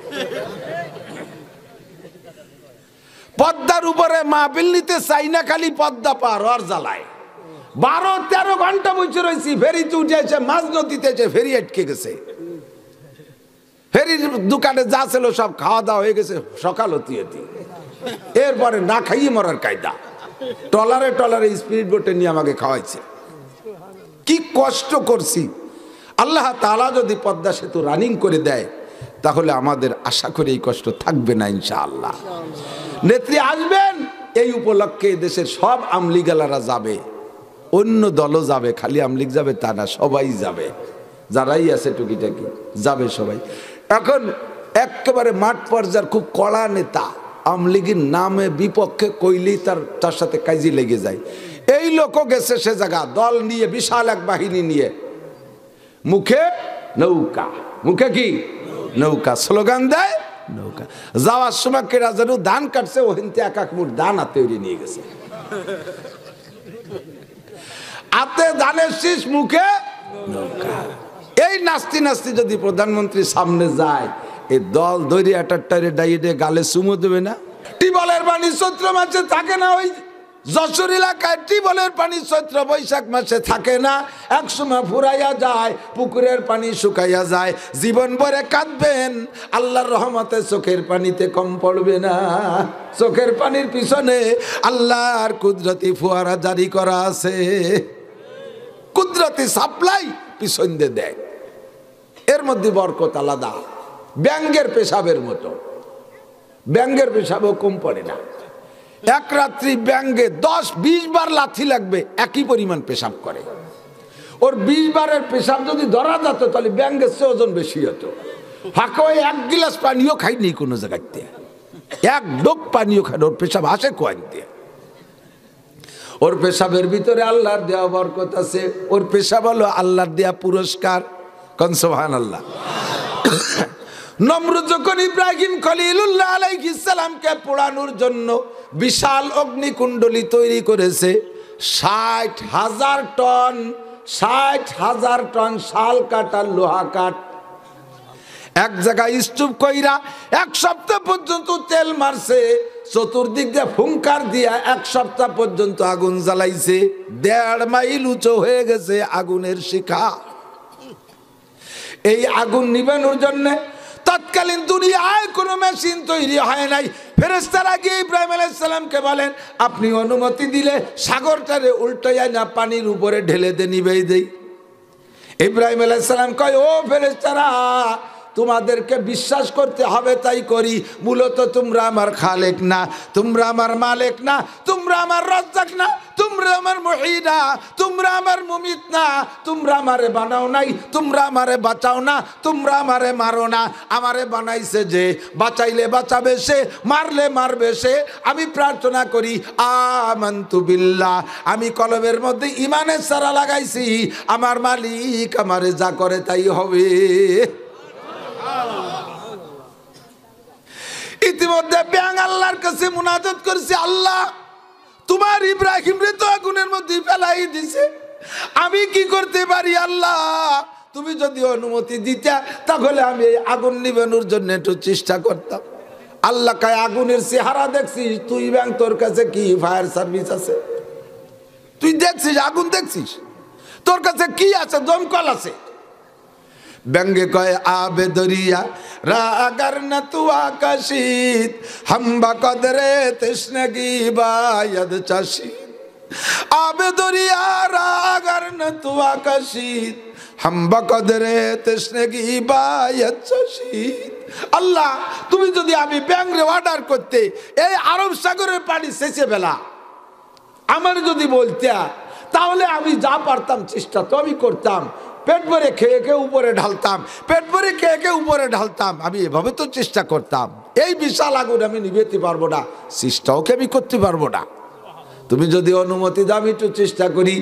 পদ্মার উপরে মাহফিল নিতে চাই না, খালি পদ্মা পার হওয়ার জ্বালায় ১২-১৩ ঘন্টা বসে রয়েছি, ফেরিতে উঠে এসে মাঝ নদীতে এসে ফেরি আটকে গেছে। ফেরির দোকানে যা ছিল সব খাওয়া দাওয়া হয়ে গেছে সকাল হতে হতে। এরপরে না খাইয়ে মরার কায়দা, টলারে টলারে স্পিরিট বোটে নিয়ে আমাকে খাওয়াইছে। কি কষ্ট করছি। আল্লাহ তাআলা যদি পদ্মা সেতু রানিং করে দেয় তাহলে আমাদের আশা করি এই কষ্ট থাকবে না ইনশাআল্লাহ। নেত্রী আসবেন, এই উপলক্ষে দেশের সব আমলিগালারা যাবে, অন্য দলও যাবে, খালি আমলিগ যাবে তা না, সবাই যাবে, যারাই আছে টুকিটাকি যাবে সবাই। এখন একেবারে মাঠ পর্যায়ের খুব কড়া নেতা, আমলিগের নামে বিপক্ষে কইলেই তার সাথে কাজি লেগে যায়। এই লোকও গেছে সে জায়গা, দল নিয়ে, বিশাল এক বাহিনী নিয়ে, মুখে নৌকা, মুখে কি নৌকা, স্লোগান দেয় নৌকা। যাওয়ার সময় কেরা যেন ধান কাটছে, ওহিনতে এক এক মুঠ ধান হাতে নিয়ে গেছে, হাতে ধানের শীষ, মুখে নৌকা। এই নাস্তি নাস্তি যদি প্রধানমন্ত্রীর সামনে যায়, এই দল দৈরি আটারে ডাইয়ে গালে চুমো দেবে না? টিবলের পানি চৈত্র মাসে থাকে না, ওই যশোর এলাকায় টিবলের পানি চৈত্র বৈশাখ মাসে থাকে না, একসময় ফুরাইয়া যায়, পুকুরের পানি শুকাইয়া যায়। জীবন ভরে কাঁদবেন, আল্লাহর রহমতে চোখের পানিতে কম পড়বে না। চোখের পানির পিছনে আল্লাহর কুদরতি ফোয়ারা জারি করা আছে, কুদরতি সাপ্লাই পিছন দিয়ে দেয়, এর মধ্যে বরকত আলাদা। ব্যাঙ্গের পেশাবের মতো, ব্যাঙ্গের পেশাবও কম পড়ে না। এক রাত্রি ব্যাঙ্গে 10-20 বার লাথি লাগবে, একই পরিমাণ পেশাব করে। ওর 20 বারের পেশাব যদি ধরা যেত তাহলে ব্যাঙ্গের চেয়ে ওজন বেশি হতো। ফাঁকা ওই 1 গিলাস পানিও খাইনি কোনো জায়গাতে, এক ডোক পানিও খাই, ওর পেশাব আসে কোয়ান দিয়ে। ওর পেশাবের ভিতরে আল্লাহর দেওয়া বরকত আছে, ওর পেশাব হলো আল্লাহর দেওয়া পুরস্কার। কোন সুবহানাল্লাহ। নমরুদ যখন ইব্রাহিম খলিলুল্লাহ আলাইহিস সালামকে পোড়ানোর জন্য বিশাল অগ্নিকুণ্ডলী তৈরি করেছে, 60,000 টন, 60,000 টন শাল কাটার লোহা কাঠ এক জায়গায় স্তূপ কইরা 1 সপ্তাহ পর্যন্ত তেল মারছে, চতুর্দিক দিয়ে ফুঙ্কার দিয়া 1 সপ্তাহ পর্যন্ত আগুন জ্বালাইছে। 1.5 মাইল উঁচু হয়ে গেছে আগুনের শিখা। এই আগুন নিবানোর জন্য তৎকালীন দুনিয়ায় কোনো মেশিন তৈরি হয় নাই। ফেরেশতারা গিয়ে ইব্রাহিম আলাইহিস সালামকে বলেন, আপনি অনুমতি দিলে সাগরটারে উল্টাইয়া না পানির উপরে ঢেলে দে, নিবেই দেই। ইব্রাহিম আলাইহিস সালাম কয়, ও ফেরেশতারা, তোমাদেরকে বিশ্বাস করতে হবে তাই করি, মূলত তোমরা আমার খালেক না, তোমরা আমার মালিক না, তোমরা আমার রাজ্জাক না, তোমরা আমার মুহী না, তোমরা আমার মুমিত না, তোমরা আমারে বানাও নাই, তোমরা আমারে বাঁচাও না, তোমরা আমারে মারো না। আমারে বানাইছে যে, বাঁচাইলে বাঁচাবে সে, মারলে মারবে সে। আমি প্রার্থনা করি আমানতু বিল্লাহ, আমি কলবের মধ্যে ঈমানের সারা লাগাইছি, আমার মালিক আমারে যা করে তাই হবে। ইতিমধ্যে ব্যাং আল্লাহর কাছে মুনাজাত করছে, আল্লাহ তোমার ইব্রাহিম রে তো আগুনের মধ্যে ফেলাই দিছে, আমি কি করতে পারি? আল্লাহ তুমি যদি অনুমতি দিতা তাহলে আমি এই আগুন নিবানোর জন্য একটু চেষ্টা করতাম। আল্লাহ কয়, আগুনের চেহারা দেখছিস তুই, ব্যাং তোর কাছে কি ফায়ার সার্ভিস আছে? তুই দেখছিস আগুন, দেখছিস তোর কাছে কি আছে? দমকল আছে। ব্যঙ্গে কয়, আবে দরিয়া রাগার না তু আকাশিত, হাম্বা কদরে তৃষ্ণগি বায়দ চাষি। আবে দরিয়া রাগার না তু আকাশিত, হাম্বা কদরে তৃষ্ণগি বায়দ চাষি। আল্লাহ তুমি যদি আমি ব্যাঙ্গরে অর্ডার করতে এই আরব সাগরের পানি শেষে বেলা আমার যদি বলতে, তাহলে আমি যা পারতাম চেষ্টা তো আমি করতাম। পেট ভরে খেয়ে খেয়ে উপরে ঢালতাম, পেট ভরে খেয়ে খেয়ে উপরে ঢালতাম, আমি এভাবে তো চেষ্টা করতাম। এই বিশাল আগুন আমি নিভাতে পারবো না, চেষ্টাও কি আমি করতে পারবো না? তুমি যদি অনুমতি দাও আমি একটু চেষ্টা করি।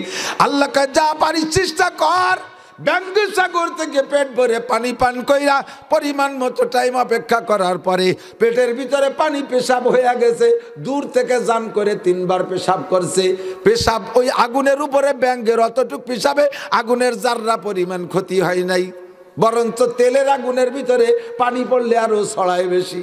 আল্লাহ কয়, যা পারিস চেষ্টা কর। ব্যঙ্গ সাগর থেকে পেট ভরে পানি পান কইরা পরিমাণ মতো টাইম অপেক্ষা করার পরে পেটের ভিতরে পানি পেশাব হয়ে গেছে। দূর থেকে জান করে 3 বার পেশাব করছে। পেশাব ওই আগুনের উপরে, ব্যঙ্গের অতটুক পেশাবে আগুনের জাররা পরিমাণ ক্ষতি হয় নাই, বরঞ্চ তেলের আগুনের ভিতরে পানি পড়লে আরো ছড়ায় বেশি।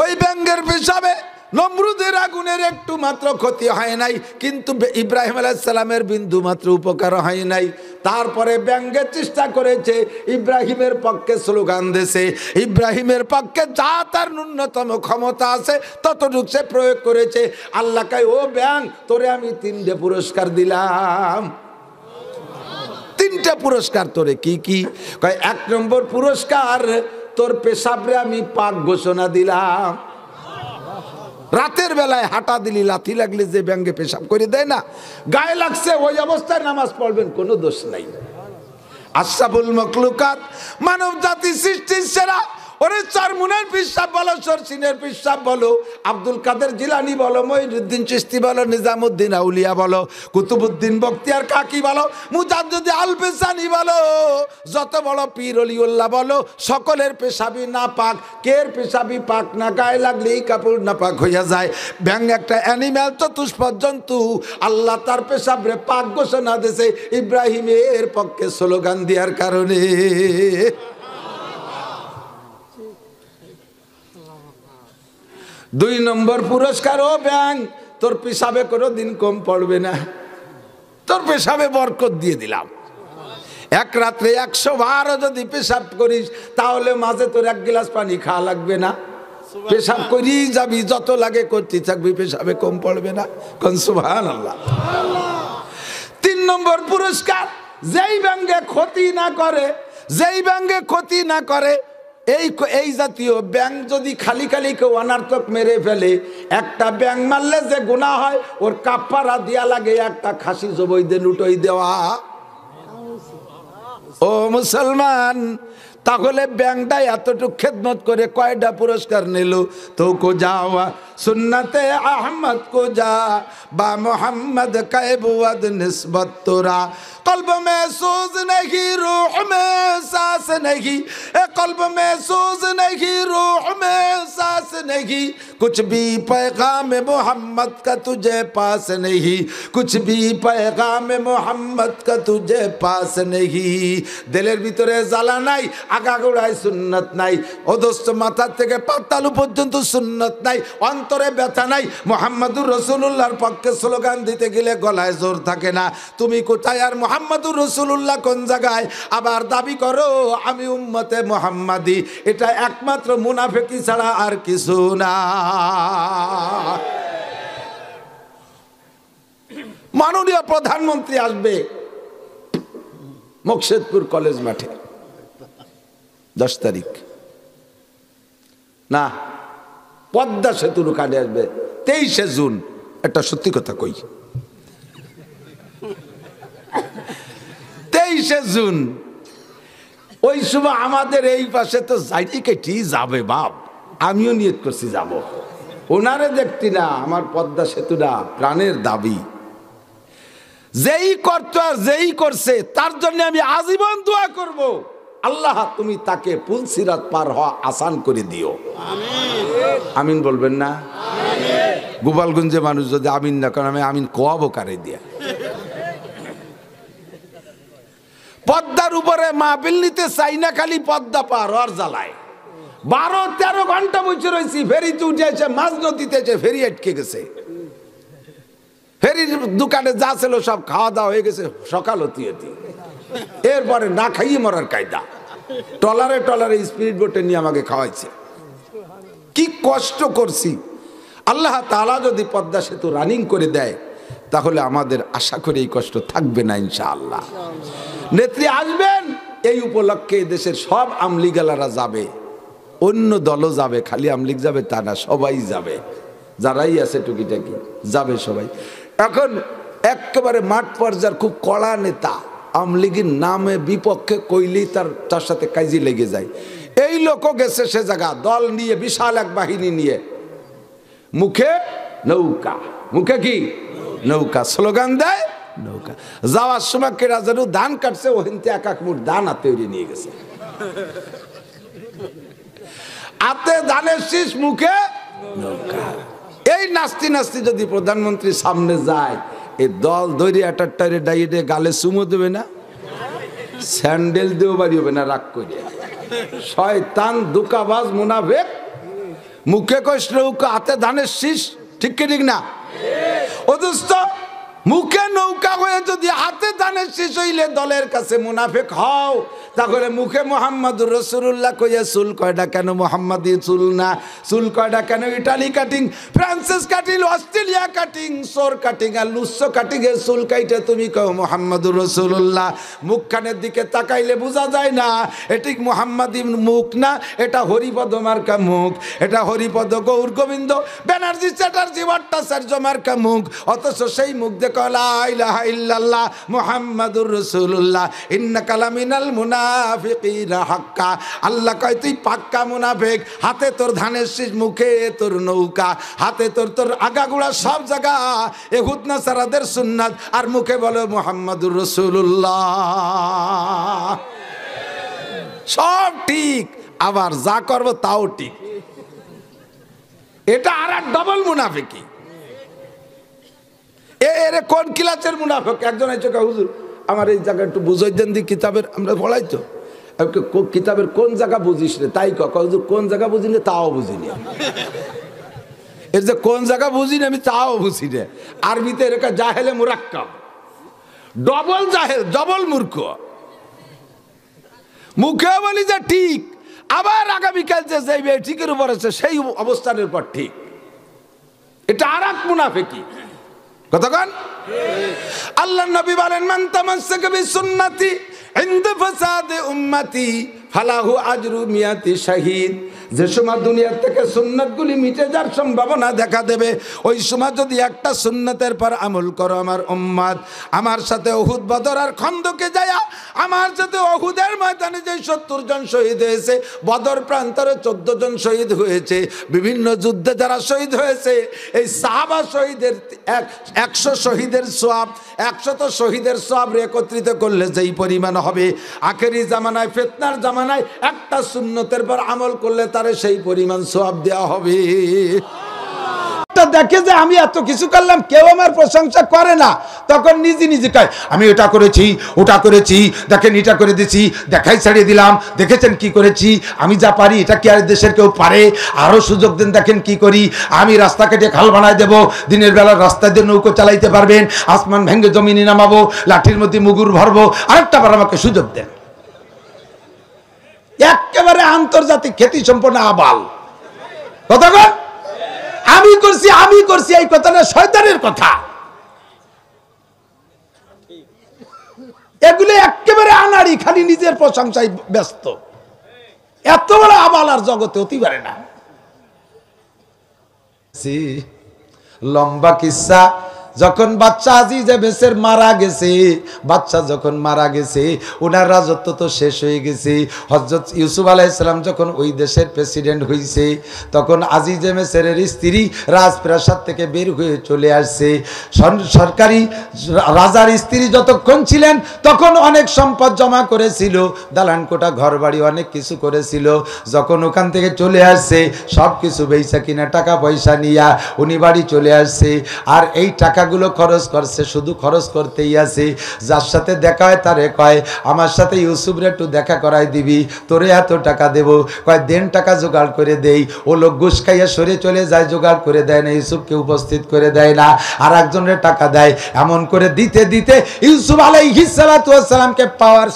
ওই ব্যঙ্গের পেশাবে নমরুদের আগুনের একটু মাত্র ক্ষতি হয় নাই, কিন্তু ইব্রাহিম আলাইহিস সালামের বিন্দু মাত্র উপকার হয় নাই। তারপরে ব্যঙ্গের চেষ্টা করেছে, ইব্রাহিমের পক্ষে স্লোগান দিয়েছে, ইব্রাহিমের পক্ষে যা তার ন্যূনতম ক্ষমতা আছে ততটুকু সে প্রয়োগ করেছে। আল্লাহ কয়, ও ব্যাং, তোরে আমি 3টে পুরস্কার দিলাম। 3টে পুরস্কার তোরে। কি কি? কয় 1 নম্বর পুরস্কার, তোর পেশাবরে আমি পাক ঘোষণা দিলাম। রাতের বেলায় হাঁটা দিলি, লাথি লাগলে যে ব্যাঙ্গে পেশাব করে দেয় না, গায়ে লাগছে, ওই অবস্থায় নামাজ পড়বেন, কোনো দোষ নাই। আশরাফুল মাখলুকাত, মানব জাতি সৃষ্টির সেরা, ওরে চরমুনের পিসাব বলো, সরসিনের পিসাব বলো, আব্দুল কাদের জিলানি বলো, মঈনুদ্দিন চিশতি বলো, নিজামুদ্দিন আউলিয়া বলো, কুতুবুদ্দিন বখতিয়ার কাকি বলো, মুজাদ্দিদ আল পেশানি বলো, যত বড় পীর অলিউল্লাহ বলো, সকলের পেশাবি না পাক। কের পেশাবি পাক না, গায়ে লাগলেই কাপড় না পাক হইয়া যায়। ব্যাং একটা অ্যানিম্যাল, চতুষ্পদ জন্তু, আল্লাহ তার পেশাবরে পাক ঘোষণা দিয়েছে ইব্রাহিমের পক্ষে স্লোগান দেওয়ার কারণে। 2 নম্বর পুরস্কার, ও ব্যাং, তোর পেশাবে কোনো দিন কম পড়বে না, তোর পেশাবে বরকত দিয়ে দিলাম। 1 রাত্রে 100 বারও যদি পেশাব করিস, তাহলে মাঝে তোর 1 গ্লাস পানি খাওয়া লাগবে না, পেশাব করিই যাবি, যত লাগে করতে থাকবি, পেশাবে কম পড়বে না। কোন সুবহানাল্লাহ। 3 নম্বর পুরস্কার, যেই ব্যাঙ্গে ক্ষতি না করে, যেই ব্যাঙ্গে ক্ষতি না করে, এই জাতীয় ব্যাং যদি খালি খালি কেউ অনার্থক মেরে ফেলে, একটা ব্যাং মারলে যে গুনাহ হয়, ওর কাফারা দিয়া লাগে একটা খাসি জবাই দিয়ে লুটোই দেওয়া। ও মুসলমান, তাহলে ব্যাংটা এতটুকু খেদমত করে কয়টা পুরস্কার নিল? তো কো যাওয়া সুন্নতে আহমদ কো যা, বা মোহাম্মদ কায়বুয়াদ নিসবত তোরা, कल्ब में सूज नहीं, रूह में सांस नहीं, कल्ब में सूज नहीं, रूह में सांस नहीं, कुछ भी पैगाम मोहम्मद का तुझे पास नहीं, कुछ भी पैगाम मोहम्मद का तुझे पास नहीं। दिलेर ভিতরে জ্বালা নাই, আগাগোড়ায় সুন্নাত নাই, অধস্থ মাথা থেকে পাতালু পর্যন্ত সুন্নাত নাই, অন্তরে ব্যথা নাই, মুহাম্মাদুর রাসূলুল্লাহর পক্ষে স্লোগান দিতে গেলে গলায় জোর থাকে না। তুমি কোথায় আর মুহাম্মাদুর রাসূলুল্লাহ কোন জায়গায়? আবার দাবি করো আমি উম্মতে মুহাম্মাদি, এটা একমাত্র মুনাফিকি ছাড়া আর কিছু না। মাননীয় প্রধানমন্ত্রী আসবে মুকশেদপুর কলেজ মাঠে 10 তারিখ, না পদ্মা সেতুর কাটে আসবে 23শে জুন। একটা সত্যি কথা কই, 23শে জুন ওই সময় আমাদের এই পাশে তো যাইতে কেটি যাবে বাপ, আমিও নিয়ত করছি যাব, ওনারে দেখতি না, আমার পদ্মা সেতুটা প্রাণের দাবি। যেই করতো আর যেই করছে তার জন্য আমি আজীবন দোয়া করব, আল্লাহ তুমি তাকে পুল সিরাত পার হওয়া আসান করে দিও। আমিন বলবেন না? গোপালগঞ্জে মানুষ যদি আমিন না করেন, আমি আমিন কোয়াবো কারে দিয়া। পদ্মার উপরে মাহফিল নিতে চাই না, খালি পদ্মা পার হওয়ার জ্বালায় 12-13 ঘন্টা বসে রয়েছি, ফেরিতে উঠে এসে মাঝ নদীতে এসে ফেরি আটকে গেছে, ফেরির দোকানে যা ছিল সব খাওয়া দাওয়া হয়ে গেছে সকাল হতে হতে, এরপরে না খাইয়ে মরার কায়দা, টলারে টলারে স্পিরিট বোটে নিয়ে আমাকে খাওয়াইছে। কি কষ্ট করছি। আল্লাহ তাআলা যদি পদ্মা সেতু রানিং করে দেয়, তাহলে আমাদের আশা করি এই কষ্ট থাকবে না ইনশাআল্লাহ। নেত্রী আসবেন, এই উপলক্ষে দেশের সব আমলিগালারা যাবে, অন্য দলও যাবে, খালি আমলিগ যাবে তা না, সবাই যাবে, যারাই আছে টুকিটাকি যাবে সবাই। এখন একেবারে মাঠ পর্যায়ের খুব কড়া নেতা, আমলিগের নামে বিপক্ষে কইলেই তার সাথে কাজে লেগে যায়। এই লোকও গেছে সে জায়গা, দল নিয়ে, বিশাল এক বাহিনী নিয়ে, মুখে নৌকা, মুখে কি নৌকা, স্লোগান দেয় নৌকা। যাওয়ার সময় কেরা যেন ধান কাটছে, ওহিনতে 1 মুঠ ধান তৈরি নিয়ে গেছে, হাতে ধানের শীষ, মুখে নৌকা। এই নাস্তি নাস্তি যদি প্রধানমন্ত্রী সামনে যায়, এই দল ধরে আটারটারে ডাইরে গালে চুমো দেবে না, স্যান্ডেল দিয়েও বাড়ি হবে না, রাগ করে। শয়তান দুকাবাজ মুনাফিক, মুখে কষ্ট নৌকা, হাতে ধানের শীষ, ঠিক কি ঠিক না? অথচ মুখে নৌকা হয়ে যদি হাতে ধানের শীষ হইলে দলের কাছে মুনাফিক হও, তাহলে মুখে মুহাম্মাদুর রাসূলুল্লাহ কইয়া চুল কয়টা কেন মুহাম্মাদি চুল না? চুল কয়টা কেন Italy cutting, Francis cutting, Australia cutting, সোর কাটিং আর লুসো কাটিং এর চুল কাইটা তুমি কও মুহাম্মাদুর রাসূলুল্লাহ? মুখখানের দিকে তাকাইলে বোঝা যায় না এটি মুহাম্মাদি মুখ না, এটা হরিপদ মার্কা মুখ, এটা হরিপদ গৌর গোবিন্দ ব্যানার্জি চ্যাটার্জি ভট্টাচার্য মার্কা মুখ। অথচ সেই মুখ দেখো লা ইলাহা ইল্লাল্লাহ মুহাম্মাদুর রাসূলুল্লাহ ইন্নাকা লামিনাল মুনাফিকিনা হাক্কা। আল্লাহ কয় তুই পাক্কা মুনাফিক। হাতে তোর ধানের শীষ, মুখে তোর নৌকা, হাতে তোর আগাগুড়া সব জায়গা এহুদ নাসারাদের সুন্নাত, আর মুখে বলো মুহাম্মাদুর রাসূলুল্লাহ। সব ঠিক, আবার যা করবো তাও ঠিক। এটা আর এক ডবল মুনাফিকি। এরে কোন ক্লাসের মুনাফিক? একজন এসে হুজুর আমার এই জায়গা একটু বুঝাই দেন দি, কিতাবের আমরা পড়াই তো, কিতাবের কোন জায়গা বুঝিস রে? তাই হুজুর কোন জায়গা বুঝি না তাও বুঝিনি। এর যে কোন জায়গা বুঝিনি আমি তাও বুঝি না। আরবিতে এরকম জাহেলে মুরাক্কাব, ডবল জাহেল, ডবল মূর্খ। মুখে বলি যে ঠিক, আবার আগামীকাল যে যাইবে ঠিকের উপর আছে সেই অবস্থানের পর ঠিক। এটা আর এক মুনাফিকি। কতক্ষণ আল্লাহ নবী বলেন মান তামাসসাকা বিসুন্নতি ইনদা ফাসাদে উম্মতি ফালাহু আজরু মিয়াতি শাহীদ। যে সময় দুনিয়া থেকে সুন্নাতগুলি মিটে যাওয়ার সম্ভাবনা দেখা দেবে, ওই সময় যদি একটা সুন্নতের পর আমল করো আমার উম্মত, আমার সাথে উহুদ বদর আর খন্দকে যায়, আমার সাথে উহুদের ময়দানে যে 70 জন শহীদ হয়েছে, বদর প্রান্তরে 14 জন শহীদ হয়েছে, বিভিন্ন যুদ্ধে যারা শহীদ হয়েছে, এই সাহাবা শহীদের 100 শহীদের সওয়াব, 100 শহীদের সওয়াব একত্রিত করলে যেই পরিমাণ হবে, আখেরি জামানায় ফিতনার জামানায় একটা সুন্নতের পর আমল করলে তারে সেই পরিমাণ সওয়াব দেওয়া হবে। দেখে যে আমি এত কিছু করলাম, কেউ আমার প্রশংসা করে না, তখন নিজে নিজে কয় আমি এটা করেছি ওটা করেছি, দেখেন এটা করে দিছি, দেখাই ছাড়িয়ে দিলাম, দেখেছেন কি করেছি, আমি যা পারি এটা কি আর দেশের কেউ পারে? আরো সুযোগ দেন, দেখেন কি করি, আমি রাস্তা কেটে খাল বানায় দেবো, দিনের বেলা রাস্তা দিয়ে নৌকো চালাইতে পারবেন, আসমান ভেঙে জমিনে নামাবো, লাঠির মধ্যে মুগুর ভরবো, আরেকটা বার আমাকে সুযোগ দেন। একেবারে আন্তর্জাতিক খ্যাতি সম্পন্ন আবাল। কতক্ষণ আমি করছি এই কথাটা শয়তানের কথা। এগুলো একেবারে আনাড়ি, খালি নিজের প্রশংসায় ব্যস্ত। এত বড় আবাল আর জগতে হতে পারে না। লম্বা কিসসা, যখন বাচ্চা আজিজে বেসের মারা গেছে, বাচ্চা যখন মারা গেছে, ওনার রাজত্ব তো শেষ হয়ে গেছে। হযরত ইউসুফ আলাইহিস সালাম যখন ওই দেশের প্রেসিডেন্ট হয়েছে, তখন আজিজে মেসরের স্ত্রী রাজপ্রাসাদ থেকে বের হয়ে চলে আসছে। সরকারি রাজার স্ত্রী যতক্ষণ ছিলেন তখন অনেক সম্পদ জমা করেছিল, দালান কোটা ঘর বাড়ি অনেক কিছু করেছিল। যখন ওখান থেকে চলে আসছে, সব কিছু বেচা কিনা টাকা পয়সা নিয়া উনি বাড়ি চলে আসছে। আর এই টাকাগুলো খরচ করছে, শুধু খরচ করতেই আছে। যার সাথে দেখা হয় তারে কয় আমার সাথে ইউসুফরে একটু দেখা করাই দিবি, তোরে এত টাকা দেব। কয় দেন, টাকা জোগাড় করে দেই। ও লোক ঘুষ খাইয়া সরে চলে যায়, জোগাড় করে দেয় না, ইউসুফকে উপস্থিত করে দেয় না, আর একজনের টাকা দেয়। এমন করে দিতে দিতে ইউসুফ আলাইহিস সালাতু ওয়াস সালামকে পাওয়ার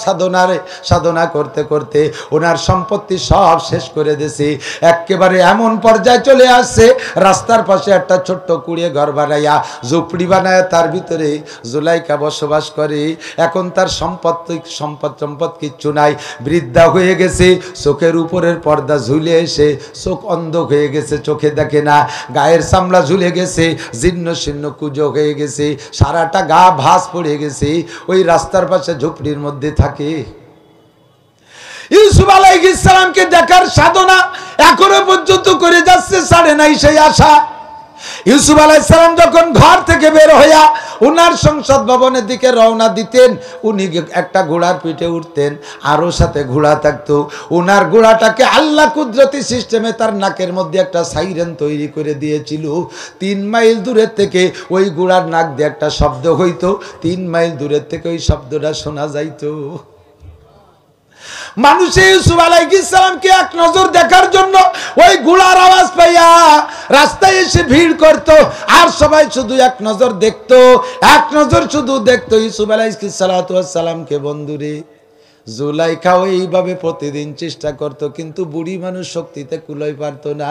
সাধনা করতে করতে ওনার সম্পত্তি সব শেষ করে দিয়েছে। একেবারে এমন পর্যায়ে চলে আসছে, রাস্তার পাশে একটা ছোট্ট কুড়িয়ে ঘর বানাইয়া ঝুপড়ি বানায় তার ভিতরে জুলাইকা বসবাস করে। এখন তার সম্পদ কিচ্ছু নাই, বৃদ্ধা হয়ে গেছে, চোখের উপরের পর্দা ঝুলে এসে চোখ অন্ধ হয়ে গেছে, চোখে দেখে না, গায়ের চামড়া ঝুলে গেছে, জীর্ণ শীর্ণ কুজো হয়ে গেছে, সারাটা গা ভাঁজ পড়ে গেছে, ওই রাস্তার পাশে ঝুপড়ির মধ্যে থাকে। ইউসুফ আলাইহিস সালামকে দেখার সাধনা এখনো পর্যন্ত করে যাচ্ছে, ছাড়ে নাই সেই আশা। ইউসুফ আলাইহিস সালাম যখন ঘর থেকে বের হইয়া উনার সংসদ ভবনের দিকে রওনা দিতেন, উনি একটা ঘোড়ার পিঠে উঠতেন, আরও সাথে ঘোড়া থাকতো। উনার ঘোড়াটাকে আল্লাহ কুদরতি সিস্টেমে তার নাকের মধ্যে একটা সাইরেন তৈরি করে দিয়েছিল। 3 মাইল দূরের থেকে ওই ঘোড়ার নাক দিয়ে একটা শব্দ হইতো, 3 মাইল দূরের থেকে ওই শব্দটা শোনা যাইতো। মানুষে ইউসুফ আলাইহিস সালামকে এক নজর দেখার জন্য ওই ঘোড়ার আওয়াজ পাইয়া রাস্তায় এসে ভিড় করত, আর সবাই শুধু এক নজর দেখতো, এক নজর শুধু দেখতো ইউসুফ আলাইহিস সালামকে। বন্ধুরে, জুলাইখাও এইভাবে প্রতিদিন চেষ্টা করত, কিন্তু বুড়ি মানুষ শক্তিতে কুলোই পারতো না,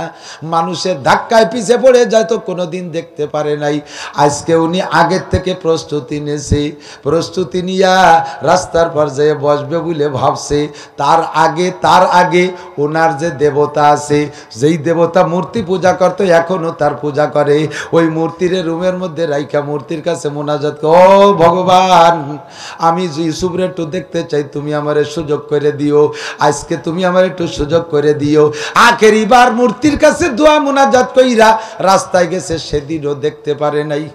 মানুষের ধাক্কায় পিছে পড়ে যায়, তো কোনোদিন দেখতে পারে নাই। আজকে উনি আগের থেকে প্রস্তুতি নিয়েছে, প্রস্তুতি নিয়া রাস্তার পর যেয়ে বসবে বলে ভাবছে। তার আগে ওনার যে দেবতা আছে, যেই দেবতা মূর্তি পূজা করতো, এখনো তার পূজা করে, ওই মূর্তির রুমের মধ্যে রাইখা মূর্তির কাছে মোনাজাত, ও ভগবান, আমি ইউসুফরে একটু দেখতে চাই, তুমি আমারে সুযোগ করে দিও, আজকে তুমি আমার একটু সুযোগ করে দিও। আখেরি বার মূর্তির কাছে দোয়া মুনাজাত কইরা রাস্তায় গেছে, সেদিনও দেখতে পারে নাই।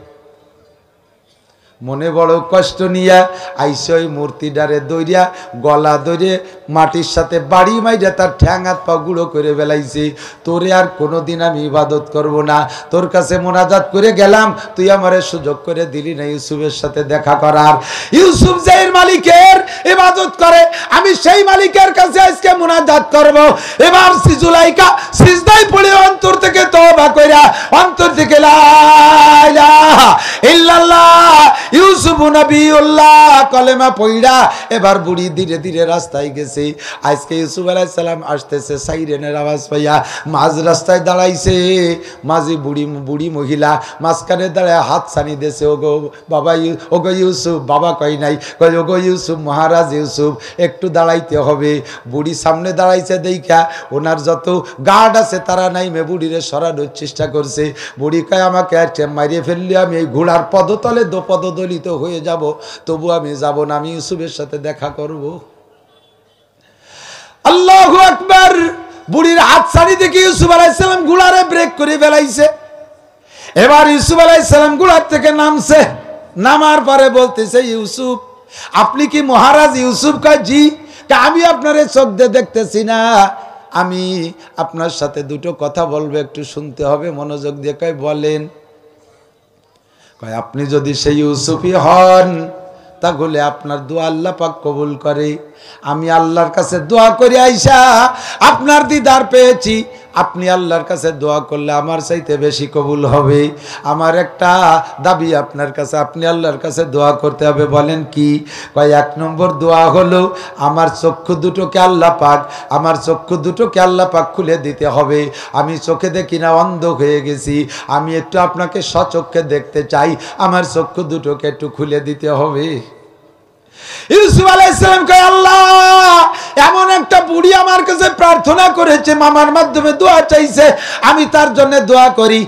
মনে বড় কষ্ট নিয়া আইসে ওই মূর্তিটারে দইরা গলা ধরে মাটির সাথে বাড়ি মাইরা তার ঠ্যাং হাত পা গুঁড়ো করে বেলাইছে। তোরে আর কোনোদিন আমি ইবাদত করব না, তোর কাছে মোনাজাত করে গেলাম, তুই আমারে সুযোগ করে দিলি না ইউসুফের সাথে দেখা করার। ইউসুফ যেই মালিকের ইবাদত করে, আমি সেই মালিকের কাছে আজকে মোনাজাত করব। এবার জুলাইখা সিজদায় পড়ে অন্তর থেকে তওবা কইরা, অন্তর থেকে লা ইলাহা ইল্লাল্লাহ ইউসুফ নবিউল্লাহ কলেমা পড়া এবার বুড়ি ধীরে ধীরে রাস্তায় গেছে। আজকে ইউসুফ আলাইহিস সালাম আসতেছে, সাইরেনের আওয়াজ পাইয়া মাঝ রাস্তায় দাঁড়াইছে। মাঝি বুড়ি মহিলা মাঝখানে দাঁড়ায় হাত ছানি দিয়েছে, ওগো বাবা, ওগো ইউসুফ, বাবা কই নাই, কই ওগো ইউসুফ, মহারাজ ইউসুফ, একটু দাঁড়াইতে হবে। বুড়ি সামনে দাঁড়াইছে দেখা ওনার যত গার্ড আছে তারা নাইমে বুড়িরে সরানোর চেষ্টা করছে। বুড়ি কয়, আমাকে মারিয়ে ফেললে আমি এই ঘোড়ার পদতলে পদদলিত হয়ে যাব, তবু আমি যাব না, আমি ইউসুফের সাথে দেখা করব। আল্লাহু আকবার। বুড়ির হাত ছাড়ি দেখে ইউসুফ আলাইহিস সালাম ঘোড়ারে ব্রেক করে ফেলাইছে। এবার ইউসুফ আলাইহিস সালাম ঘোড়ার থেকে নামছে, নামার পরে বলতেছে, ইউসুফ, আপনি কি মহারাজ ইউসুফ? কয় জি। আমি আপনারে চোখ দিয়ে দেখতেছি না, আমি আপনার সাথে দুটো কথা বলবো, একটু শুনতে হবে, মনোযোগ দিয়ে। কয় বলেন। কয় আপনি যদি সেই ইউসুফই হন তাহলে আপনার দোয়া আল্লাহ পাক কবুল করে। আমি আল্লাহর কাছে দোয়া করে আইসা আপনার দিদার পেয়েছি, আপনি আল্লাহর কাছে দোয়া করলে আমার চাইতে বেশি কবুল হবে। আমার একটা দাবি আপনার কাছে, আপনি আল্লাহর কাছে দোয়া করতে হবে। বলেন কি? কয় এক নম্বর দোয়া হলো আমার চক্ষু দুটোকে আল্লাহ পাক, আমার চক্ষু দুটোকে আল্লাহ পাক খুলে দিতে হবে। আমি চোখে দেখি না, অন্ধ হয়ে গেছি, আমি একটু আপনাকে সচক্ষে দেখতে চাই, আমার চক্ষু দুটোকে একটু খুলে দিতে হবে। ইউসুফ আলাইহিস সালাম কয়, আল্লাহ, এমন একটা বুড়ি আমার কাছে প্রার্থনা করেছে, মামার মাধ্যমে দোয়া চাইছে, আমি তার জন্য দোয়া করি।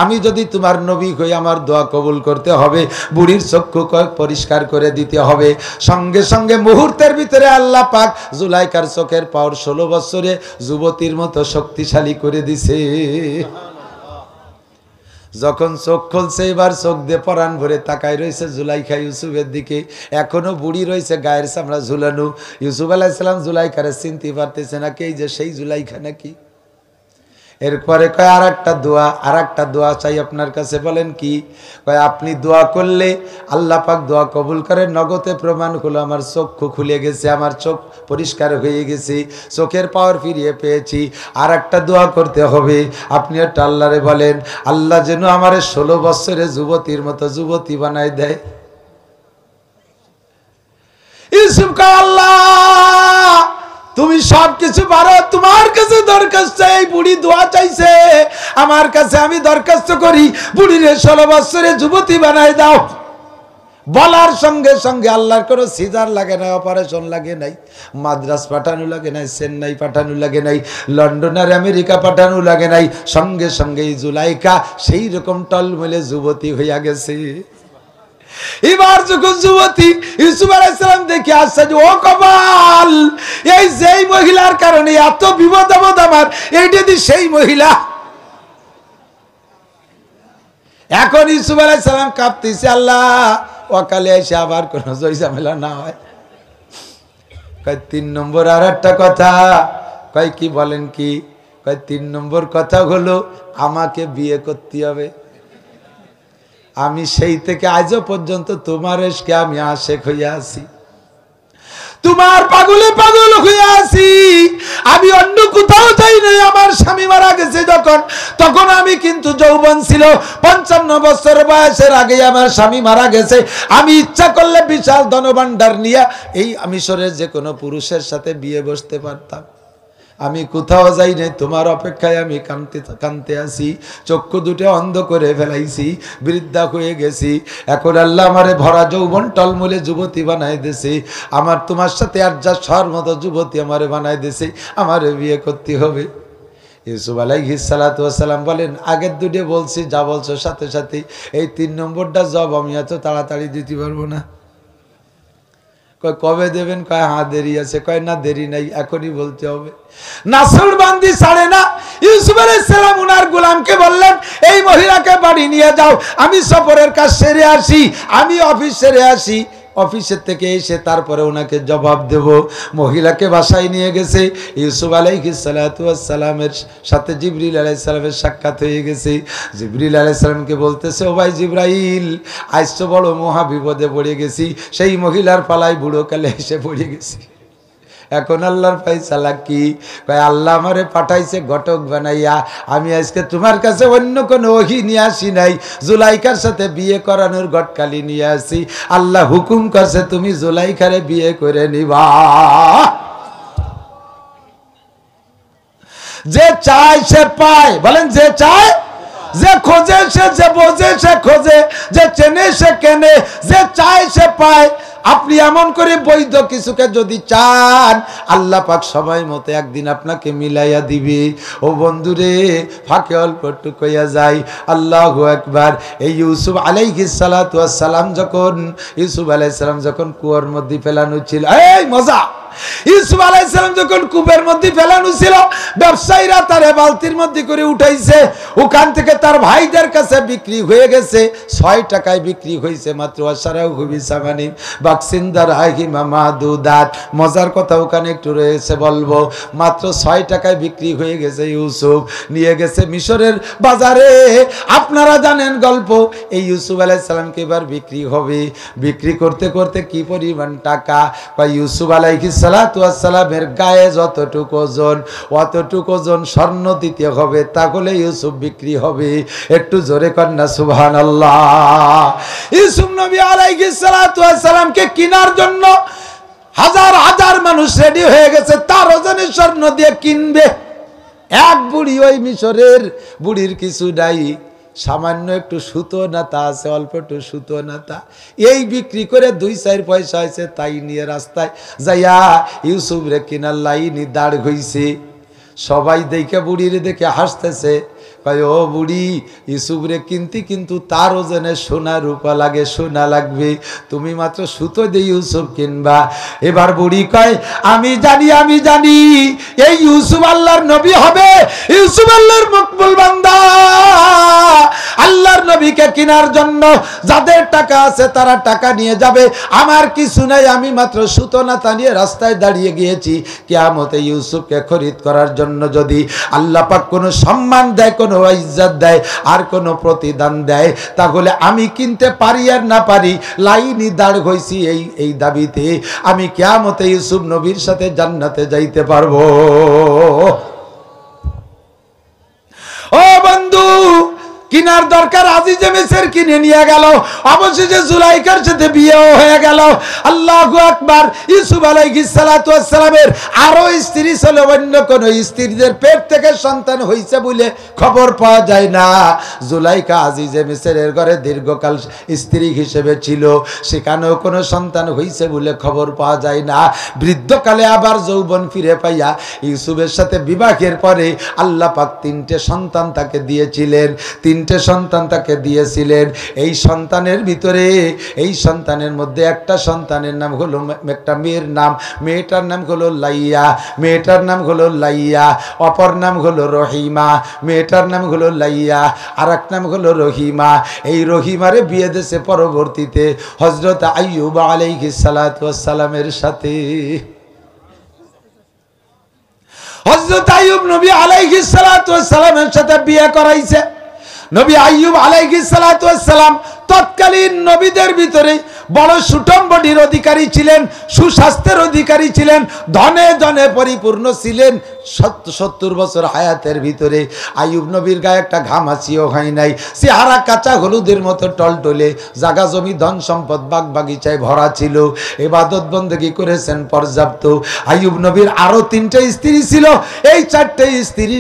আমি যদি তোমার নবী হই, আমার দোয়া কবুল করতে হবে, বুড়ির চক্ষু পরিষ্কার করে দিতে হবে। সঙ্গে সঙ্গে মুহূর্তের ভিতরে আল্লাহ পাক জুলাইখার চোখের পাওয়ার 16 বছরে যুবতীর মতো শক্তিশালী করে দিছে। যখন চোখ খুলছে, এবার চোখ দিয়ে পরাণ ভরে তাকায় রয়েছে জুলাইখা ইউসুফের দিকে, এখনো বুড়ি রয়েছে, গায়ের চামড়া ঝুলানো। ইউসুফ আলাইহিস সালাম জুলাইখারে চিনতে পারতেছে না, কে যে সেই জুলাইখা নাকি। এরপরে কয়, আর একটা দোয়া চাই আপনার কাছে। বলেন কি? কয় আপনি দোয়া করলে আল্লাহ পাক দোয়া কবুল করে। নগদে প্রমাণ হলো আমার চক্ষু খুলে গেছে, আমার চোখ পরিষ্কার হয়ে গেছে, চোখের পাওয়ার ফিরিয়ে পেয়েছি। আর একটা দোয়া করতে হবে, আপনি একটা আল্লাহরে বলেন, আল্লাহ যেন আমার 16 বছরে যুবতীর মতো যুবতী বানাই দেয়। ইউসুফ কয়, আল্লাহ তুমি সব কিছু পারো, তোমার কাছে দরখাস্ত। এই বুড়ি দোয়া চাইছে আমার কাছে, আমি দরখাস্ত করি, বুড়িরে 16 বছরে যুবতী বানাই দাও। বলার সঙ্গে সঙ্গে আল্লাহর কোনো সিজার লাগে না, অপারেশন লাগে নাই, মাদ্রাস পাঠানো লাগে নাই, চেন্নাই পাঠানো লাগে নাই, লন্ডন আর আমেরিকা পাঠানো লাগে নাই, সঙ্গে সঙ্গে জুলাইখা সেই রকম টলমলে যুবতী হইয়া গেছে। এবার যখন যুবতী, ইউসুফ আলাইহিস সালাম দেখে আসছে, ও কপাল, এই যেই মহিলার কারণে এত বিপদ আপদ আমার, এইটা দি সেই মহিলা। এখন ইউসুফ আলাইহিস সালাম কাঁপতেছে, আল্লাহ অকালে এসে আবার কোন ঝামেলা না হয়। কয় 3 নম্বর আর একটা কথা। কয় কি? বলেন কি? কয় 3 নম্বর কথা হলো আমাকে বিয়ে করতে হবে। আমি সেই থেকে আজও পর্যন্ত তোমার এসকে আমি আশেক হইয়া আছি, তোমার পাগলে পাগল হয়ে আছি, আমি অন্য কোথাও যাই নাই। আমার স্বামী মারা গেছে যখন, তখন আমি কিন্তু যৌবন ছিল, 55 বছর বয়সের আগে আমার স্বামী মারা গেছে। আমি ইচ্ছা করলে বিশাল ধনভাণ্ডার নিয়ে এই মিশরের যে কোনো পুরুষের সাথে বিয়ে বসতে পারতাম। আমি কোথাও যাই নাই, তোমার অপেক্ষায় আমি কানতে আসি। চক্ষু দুটো অন্ধ করে ফেলাইছি, বৃদ্ধা হয়ে গেছি। এখন আল্লাহ আমারে ভরা যৌবন টলমলে যুবতী বানাই দিয়েছে। আমার তোমার সাথে আর যা সর মতো যুবতী আমারে বানাই দিয়েছে, আমারে বিয়ে করতে হবে। ইউসুফ আলাইহিস সালাতু ওয়াস সালাম বলেন, আগের দুটো বলছি, যা বলছো সাথে সাথে, এই 3 নম্বরটা জব আমি এত তাড়াতাড়ি দিতে পারবো না। কয় কবে দেবেন? কয় হ্যাঁ দেরি আছে। কয় না দেরি নাই, এখনই বলতে হবে। নাসর বান্দি ছাড়ে না। ইউসুফ আলাইহিস সালাম উনার গোলামকে বললেন, এই মহিলাকে বাড়ি নিয়ে যাও, আমি সফরের কাজ সেরে আসি, আমি অফিস সেরে আসি, অফিসের থেকে এসে তারপরে ওনাকে জবাব দেব। মহিলাকে বাসায় নিয়ে গেছে। ইউসুফ আলাইহিস সালাতু ওয়াস সালামের সাথে জিবরিল আলাইহিস সালামের সাক্ষাৎ হয়ে গেছে। জিবরিল আলাইহিস সালামকে বলতেছে, ও ভাই জিবরাইল, আজ তো বড় মহা বিপদে পড়ে গেছি, সেই মহিলার পালায় বুড়ো কালে এসে পড়ে গেছি। এখন আল্লাহর ফায়সালা কি? কয় আল্লাহ আমারে পাঠাইছে ঘটক বানাইয়া, আমি আজকে তোমার কাছে অন্য কোনো ওহী নিয়ে আসি নাই, জুলাইখার সাথে বিয়ে করানোর ঘটকালি নিয়ে আসি। আল্লাহ হুকুম করছে তুমি জুলাইখারে বিয়ে করে নিবা। যে চায় সে পায়, বলেন যে চায়, যে খোঁজে সে, যে বোঝে সে খোঁজে, যে চেনে সে কেনে, যে চায় সে পায়। আপনি এমন করে বৈধ কিছুকে যদি চান, আল্লাহ পাক সময় মতো একদিন আপনাকে মিলাইয়া দিবে। ও বন্ধুরে, ফাঁকে অল্প একটু কইয়া যায়, আল্লাহু আকবার। এই ইউসুফ আলাইহিস সালাতু ওয়াস সালাম যখন, ইউসুফ আলাইহিস সালাম যখন কুয়ার মধ্যে ফেলানো ছিল, এই মজা, ইউসুফ আলাইহিস সালাম যখন কূপের মধ্যে ফেলানো ছিল, ব্যবসায়ীরা তারে বালতির মধ্যে করে উঠাইছে। ওখান থেকে তার ভাইদের কাছে বিক্রি হয়ে গেছে, 6 টাকায় বিক্রি হয়েছে মাত্র। আশারাও খুবই সামানি বাক্সিন্দার আহিমা মাদুদাত। মজার কথা ওখানে একটু রয়েছে বলবো, মাত্র 6 টাকায় বিক্রি হয়ে গেছে। ইউসুফ নিয়ে গেছে মিশরের বাজারে। আপনারা জানেন গল্প। এই ইউসুফ আলাইহিস সালামকে এবার বিক্রি হবে। বিক্রি করতে করতে কি পরিমাণ টাকা! বা ইউসুফ আলাইহিস সালাতু ওয়াস সালামের গায়ে যতটুকু ওজন, অতটুকু ওজন স্বর্ণ দিতে হবে, তাহলে ইউসুফ বিক্রি হবে। একটু জোরে কন্যা সুবহানাল্লাহ। ইউসুফ নবী আলাইহিস সালাতু ওয়াস সালামকে কেনার জন্য হাজার হাজার মানুষ রেডি হয়ে গেছে, তার ওজনের স্বর্ণ দিয়ে কিনবে। এক বুড়ি, ওই মিশরের বুড়ির কিছু নাই, সামান্য একটু সুতো নাতা আছে, অল্প একটু সুতো নাতা, এই বিক্রি করে 2-4 পয়সা হয়েছে, তাই নিয়ে রাস্তায় যাইয়া ইউসুফ রে কিনার লাইনি দাঁড় হইছে। সবাই দেখে বুড়িরে দেখে হাসতেছে। কয় ও বুড়ি, ইউসুফ রে কিনতে কিন্তু তার ওজনে সোনা রূপা লাগে, সোনা লাগবে, তুমি মাত্র সুতো দিয়ে ইউসুফ কিনবা। এবার বুড়ি কয়, আমি জানি এই ইউসুফ আল্লাহর নবী হবে, ইউসুফ আল্লাহর মকবুল বান্দা। আল্লাহর নবীকে কেনার জন্য যাদের টাকা আছে তারা টাকা নিয়ে যাবে, আমার কিছু নাই, আমি মাত্র সুতো নাতা নিয়ে রাস্তায় দাঁড়িয়ে গিয়েছি। কিয়ামতে ইউসুফকে খরিদ করার জন্য যদি আল্লাহ পাক কোনো সম্মান দেয়, কোনো ইজ্জত দেয়, আর কোনো প্রতিদান দেয়, তাহলে আমি কিনতে পারি আর না পারি, লাইনি দাঁড় হইছি এই দাবিতে, আমি কিয়ামতে ইউসুফ নবীর সাথে জান্নাতে যাইতে পারবো। ও বন্ধু, কিনার দরকার, আজিজে মিসর কিনে নিয়ে গেল। অবশেষে জুলাইখার সাথে বিয়েও হয়ে গেল। আল্লাহু আকবার। ইউসুফ আলাইহিস সালাতু ওয়াস সালামের আরো স্ত্রী ছিল, অন্য কোন স্ত্রীদের পেট থেকে সন্তান হইছে বলে খবর পাওয়া যায় না। জুলাইখা আজিজে মিসরের ঘরে দীর্ঘকাল স্ত্রী হিসেবে ছিল, সেখানেও কোনো সন্তান হইছে বলে খবর পাওয়া যায় না। বৃদ্ধকালে আবার যৌবন ফিরে পাইয়া ইউসুফের সাথে বিবাহের পরে আল্লাহ পাক 3টে সন্তান তাকে দিয়েছিলেন। 3টে সন্তান তাকে দিয়েছিলেন। এই সন্তানের ভিতরে, এই সন্তানের মধ্যে একটা সন্তানের নাম হলো, একটা মেয়ের নাম, মেয়েটার নাম হলো লাইয়া, মেয়েটার নাম হলো লাইয়া, অপর নাম হলো রহিমা, মেয়েটার নাম হলো লাইয়া, আর এক নাম হলো রহিমা। এই রহিমারে বিয়ে দিয়েছে পরবর্তীতে হযরত আইয়ুব আলাইহিস সালাতু ওয়াস সালামের সাথে। হযরত আইয়ুব নবী আলাইহিস সালাতু ওয়াস সালামের সাথে বিয়ে করাইছে। নবী আইয়ুব আলাইহিস সালাতু ওয়াস সালাম তৎকালীন নবীদের ভিতরে বড় সুঠম বডির অধিকারী ছিলেন, সুস্বাস্থ্যের অধিকারী ছিলেন, ধনে ধনে পরিপূর্ণ ছিলেন। 70 বছর হায়াতের ভিতরে আইয়ুব নবীর গায়ে একটা ঘামাচিও হয় নাই। চেহারা কাঁচা হলুদের মতো টলটলে, জাগা জমি ধন সম্পদ বাগ বাগিচায় ভরা ছিল। ইবাদত বন্দেগী করেছেন পর্যাপ্ত। আইয়ুব নবীর আরো 3টে স্ত্রী ছিল। এই 4টে স্ত্রীর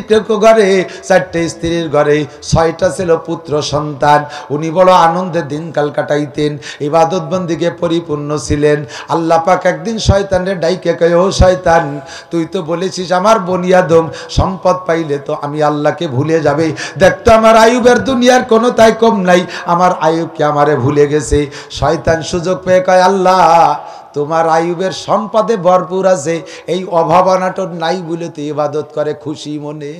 ঘরে, 4টে স্ত্রীর ঘরে 6টা ছিল পুত্র সন্তান। উনি বড় আনন্দে দিনকাল কাটাইতেন, ইবাদত বন্দেগীতে পরিপূর্ণ ছিলেন। আল্লাহ পাক একদিন শয়তানের ডাইকে কয়, ও শয়তান, তুই তো বলেছিস আমার বনি আদম সম্পদ পাইলে তো আমি আল্লাহকে ভুলে যাবে। দেখতো আমার আইয়ুবের দুনিয়ার কোনো তাই কম নাই, আমার আইয়ুবকে আমারে ভুলে গেছে। শয়তান সুযোগ পেয়ে কয়, আল্লাহ তোমার আইয়ুবের সম্পদে ভরপুর আছে, এই অভাব অনাটন নাই বলে তো ইবাদত করে খুশি মনে।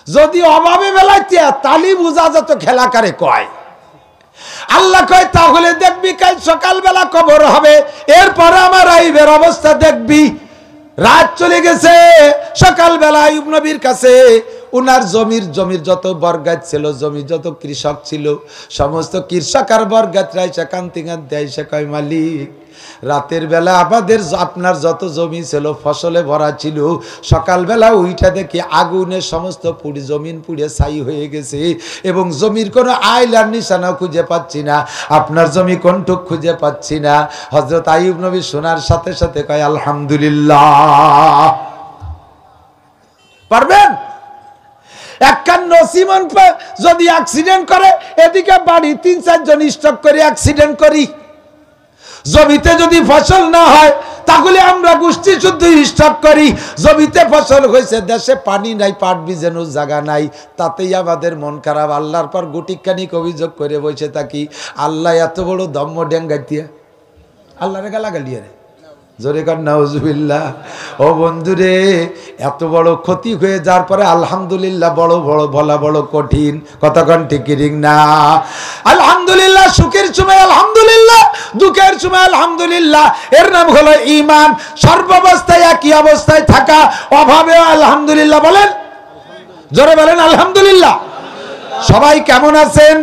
যদি অভাবে বেলাইতে তালি বুঝা যেত খেলা করে কয়। আল্লাহ কয় তাহলে দেখবি কাল সকালবেলা কবর হবে, এরপরে আমার আইয়ুবের অবস্থা দেখবি। রাত চলে গেছে, সকালবেলা আইয়ুব নবীর কাছে উনার জমির যত বরগাছ ছিল, জমি যত কৃষক ছিল, সমস্ত কৃষক আর বরগাছরা এসে কান্তি কান্তি এসে কয়, মালিক রাতের বেলা আপনার যত জমি ছিল ফসলে ভরা ছিল, সকালবেলা ওইটা দেখি আগুনে সমস্ত জমিন পুড়ে ছাই হয়ে গেছে এবং জমির কোনো আইলার নিশানা খুঁজে পাচ্ছি না, আপনার জমি কোনটুক খুঁজে পাচ্ছি না। হযরত আইয়ুব নবী শোনার সাথে সাথে কয়, আলহামদুলিল্লাহ। পারবেন? একখান নসিমন যদি অ্যাক্সিডেন্ট করে, এদিকে বাড়ি 3-4 জন স্টক করে অ্যাক্সিডেন্ট করি। জমিতে যদি ফসল না হয় তাহলে আমরা গোষ্ঠী শুদ্ধ স্টক করি। জমিতে ফসল হয়েছে, দেশে পানি নাই, পাট বীজানোর জায়গা নাই, তাতেই আমাদের মন খারাপ। আল্লাহর পর গুটিখানিক অভিযোগ করে বসে থাকি। আল্লাহ এত বড় দম্ম ডেঙ্গাইতিয়া, আল্লাহরে গালাগালিয়া রে, জোরে কর নাউজুবিল্লাহ। ও বন্ধুরে, এত বড় ক্ষতি হয়ে যাওয়ার পরে আলহামদুলিল্লাহ বড় বড় বলা বড় কঠিন। কতক্ষণ টিকিরিং না? আলহামদুলিল্লাহ সুখের সময় আলহামদুলিল্লাহ, দুঃখের সময় আলহামদুলিল্লাহ, এর নাম হলো ঈমান। সর্বাবস্থায় একই অবস্থায় থাকা, অভাবে আলহামদুলিল্লাহ বলেন, জোরে বলেন আলহামদুলিল্লাহ। সবাই কেমন আছেন?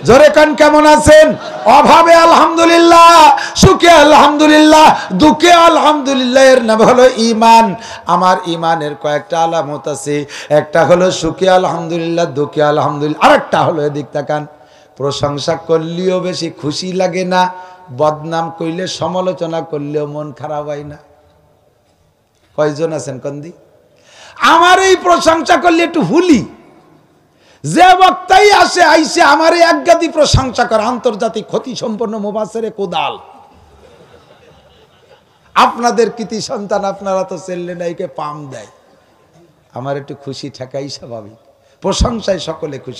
জোরে কান কেমন আছেন? অভাবে আলহামদুলিল্লাহ, সুখে আলহামদুলিল্লাহ, দুঃখে আলহামদুলিল্লাহ, এর নাম হলো ঈমান। আমার ঈমানের কয়েকটা আলামত আছে। একটা হলো সুখে আলহামদুলিল্লাহ, দুঃখে আলহামদুলিল্লাহ। আরেকটা হলো, এদিক তাকান, প্রশংসা করলেও বেশি খুশি লাগে না, বদনাম করলে সমালোচনা করলেও মন খারাপ হয় না। কয়জন আছেন কন্দি? আমার এই প্রশংসা করলে একটু ভুলি, যে বক্তাই আসে আইসে আমার একগাদি প্রশংসা করে, আন্তর্জাতিক ক্ষতি সম্পন্ন মুফাসসিরে কোদাল। আপনাদের কৃতি সন্তান, আপনারা তো চেল্লে নাইকে পাম দেয়, আমার একটু খুশি থাকাই স্বাভাবিক। প্রশংসায় সকলে খুশি।